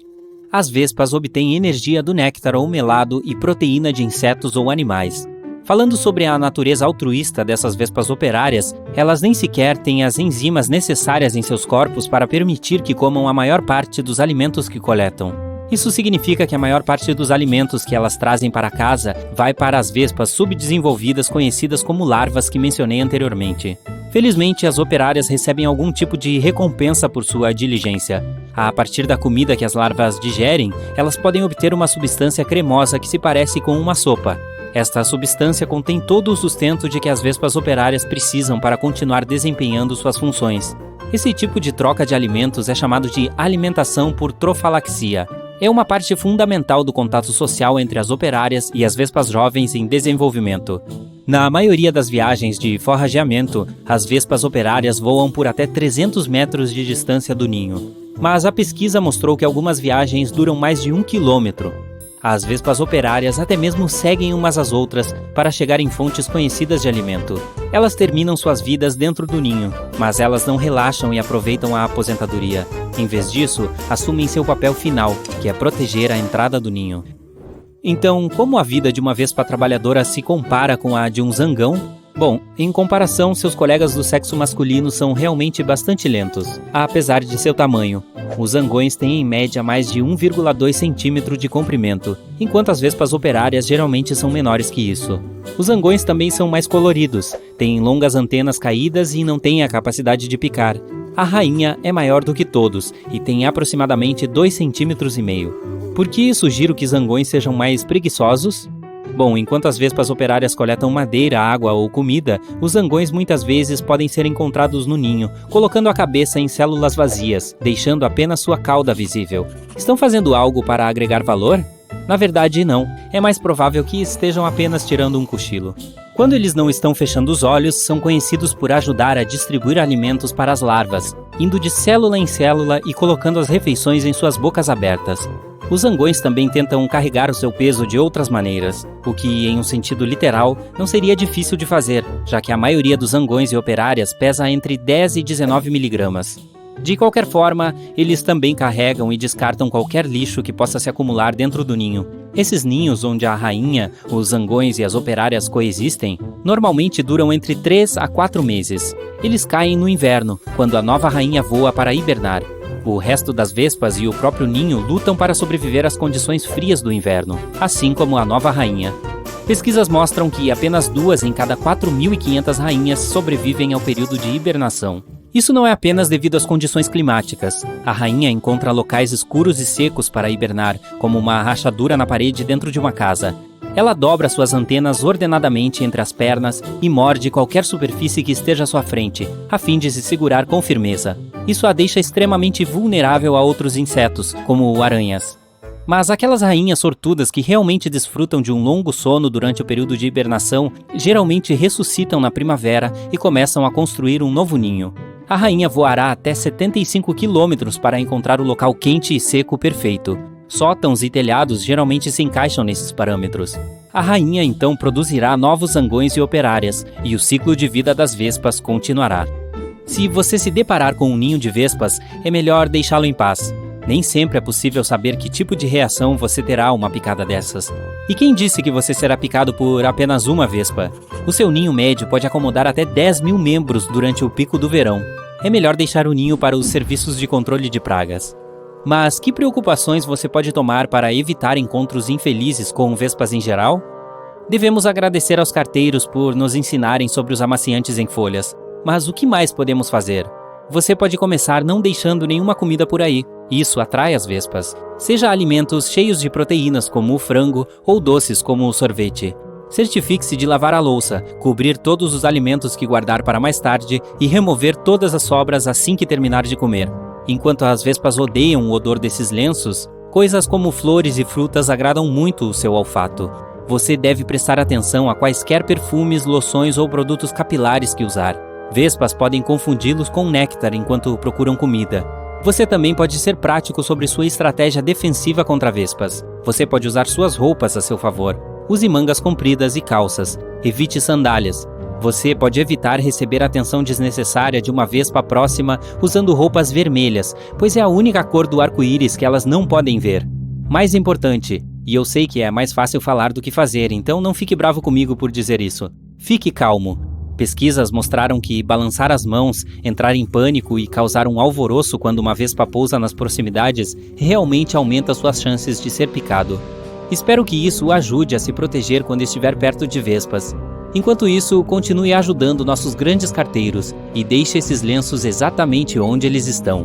[SPEAKER 2] As vespas obtêm energia do néctar ou melado e proteína de insetos ou animais. Falando sobre a natureza altruísta dessas vespas operárias, elas nem sequer têm as enzimas necessárias em seus corpos para permitir que comam a maior parte dos alimentos que coletam. Isso significa que a maior parte dos alimentos que elas trazem para casa vai para as vespas subdesenvolvidas conhecidas como larvas que mencionei anteriormente. Felizmente, as operárias recebem algum tipo de recompensa por sua diligência. A partir da comida que as larvas digerem, elas podem obter uma substância cremosa que se parece com uma sopa. Esta substância contém todo o sustento de que as vespas operárias precisam para continuar desempenhando suas funções. Esse tipo de troca de alimentos é chamado de alimentação por trofalaxia. É uma parte fundamental do contato social entre as operárias e as vespas jovens em desenvolvimento. Na maioria das viagens de forrageamento, as vespas operárias voam por até 300 metros de distância do ninho. Mas a pesquisa mostrou que algumas viagens duram mais de 1 quilômetro. As vespas operárias até mesmo seguem umas às outras para chegar em fontes conhecidas de alimento. Elas terminam suas vidas dentro do ninho, mas elas não relaxam e aproveitam a aposentadoria. Em vez disso, assumem seu papel final, que é proteger a entrada do ninho. Então, como a vida de uma vespa trabalhadora se compara com a de um zangão? Bom, em comparação, seus colegas do sexo masculino são realmente bastante lentos, apesar de seu tamanho. Os zangões têm em média mais de 1,2 centímetro de comprimento, enquanto as vespas operárias geralmente são menores que isso. Os zangões também são mais coloridos, têm longas antenas caídas e não têm a capacidade de picar. A rainha é maior do que todos e tem aproximadamente 2,5 centímetros. Por que sugiro que zangões sejam mais preguiçosos? Bom, enquanto as vespas operárias coletam madeira, água ou comida, os zangões muitas vezes podem ser encontrados no ninho, colocando a cabeça em células vazias, deixando apenas sua cauda visível. Estão fazendo algo para agregar valor? Na verdade, não. É mais provável que estejam apenas tirando um cochilo. Quando eles não estão fechando os olhos, são conhecidos por ajudar a distribuir alimentos para as larvas, indo de célula em célula e colocando as refeições em suas bocas abertas. Os zangões também tentam carregar o seu peso de outras maneiras, o que, em um sentido literal, não seria difícil de fazer, já que a maioria dos zangões e operárias pesa entre 10 e 19 miligramas. De qualquer forma, eles também carregam e descartam qualquer lixo que possa se acumular dentro do ninho. Esses ninhos onde a rainha, os zangões e as operárias coexistem, normalmente duram entre 3 a 4 meses. Eles caem no inverno, quando a nova rainha voa para hibernar. O resto das vespas e o próprio ninho lutam para sobreviver às condições frias do inverno, assim como a nova rainha. Pesquisas mostram que apenas 2 em cada 4.500 rainhas sobrevivem ao período de hibernação. Isso não é apenas devido às condições climáticas. A rainha encontra locais escuros e secos para hibernar, como uma rachadura na parede dentro de uma casa. Ela dobra suas antenas ordenadamente entre as pernas e morde qualquer superfície que esteja à sua frente, a fim de se segurar com firmeza. Isso a deixa extremamente vulnerável a outros insetos, como aranhas. Mas aquelas rainhas sortudas que realmente desfrutam de um longo sono durante o período de hibernação, geralmente ressuscitam na primavera e começam a construir um novo ninho. A rainha voará até 75 quilômetros para encontrar o local quente e seco perfeito. Sótãos e telhados geralmente se encaixam nesses parâmetros. A rainha então produzirá novos zangões e operárias, e o ciclo de vida das vespas continuará. Se você se deparar com um ninho de vespas, é melhor deixá-lo em paz. Nem sempre é possível saber que tipo de reação você terá a uma picada dessas. E quem disse que você será picado por apenas uma vespa? O seu ninho médio pode acomodar até 10.000 membros durante o pico do verão. É melhor deixar o ninho para os serviços de controle de pragas. Mas que preocupações você pode tomar para evitar encontros infelizes com vespas em geral? Devemos agradecer aos carteiros por nos ensinarem sobre os amaciantes em folhas. Mas o que mais podemos fazer? Você pode começar não deixando nenhuma comida por aí. Isso atrai as vespas. Seja alimentos cheios de proteínas como o frango ou doces como o sorvete. Certifique-se de lavar a louça, cobrir todos os alimentos que guardar para mais tarde e remover todas as sobras assim que terminar de comer. Enquanto as vespas odeiam o odor desses lenços, coisas como flores e frutas agradam muito o seu olfato. Você deve prestar atenção a quaisquer perfumes, loções ou produtos capilares que usar. Vespas podem confundi-los com néctar enquanto procuram comida. Você também pode ser prático sobre sua estratégia defensiva contra vespas. Você pode usar suas roupas a seu favor. Use mangas compridas e calças. Evite sandálias. Você pode evitar receber atenção desnecessária de uma vespa próxima usando roupas vermelhas, pois é a única cor do arco-íris que elas não podem ver. Mais importante, e eu sei que é mais fácil falar do que fazer, então não fique bravo comigo por dizer isso. Fique calmo. Pesquisas mostraram que balançar as mãos, entrar em pânico e causar um alvoroço quando uma vespa pousa nas proximidades realmente aumenta suas chances de ser picado. Espero que isso o ajude a se proteger quando estiver perto de vespas. Enquanto isso, continue ajudando nossos grandes carteiros e deixe esses lenços exatamente onde eles estão.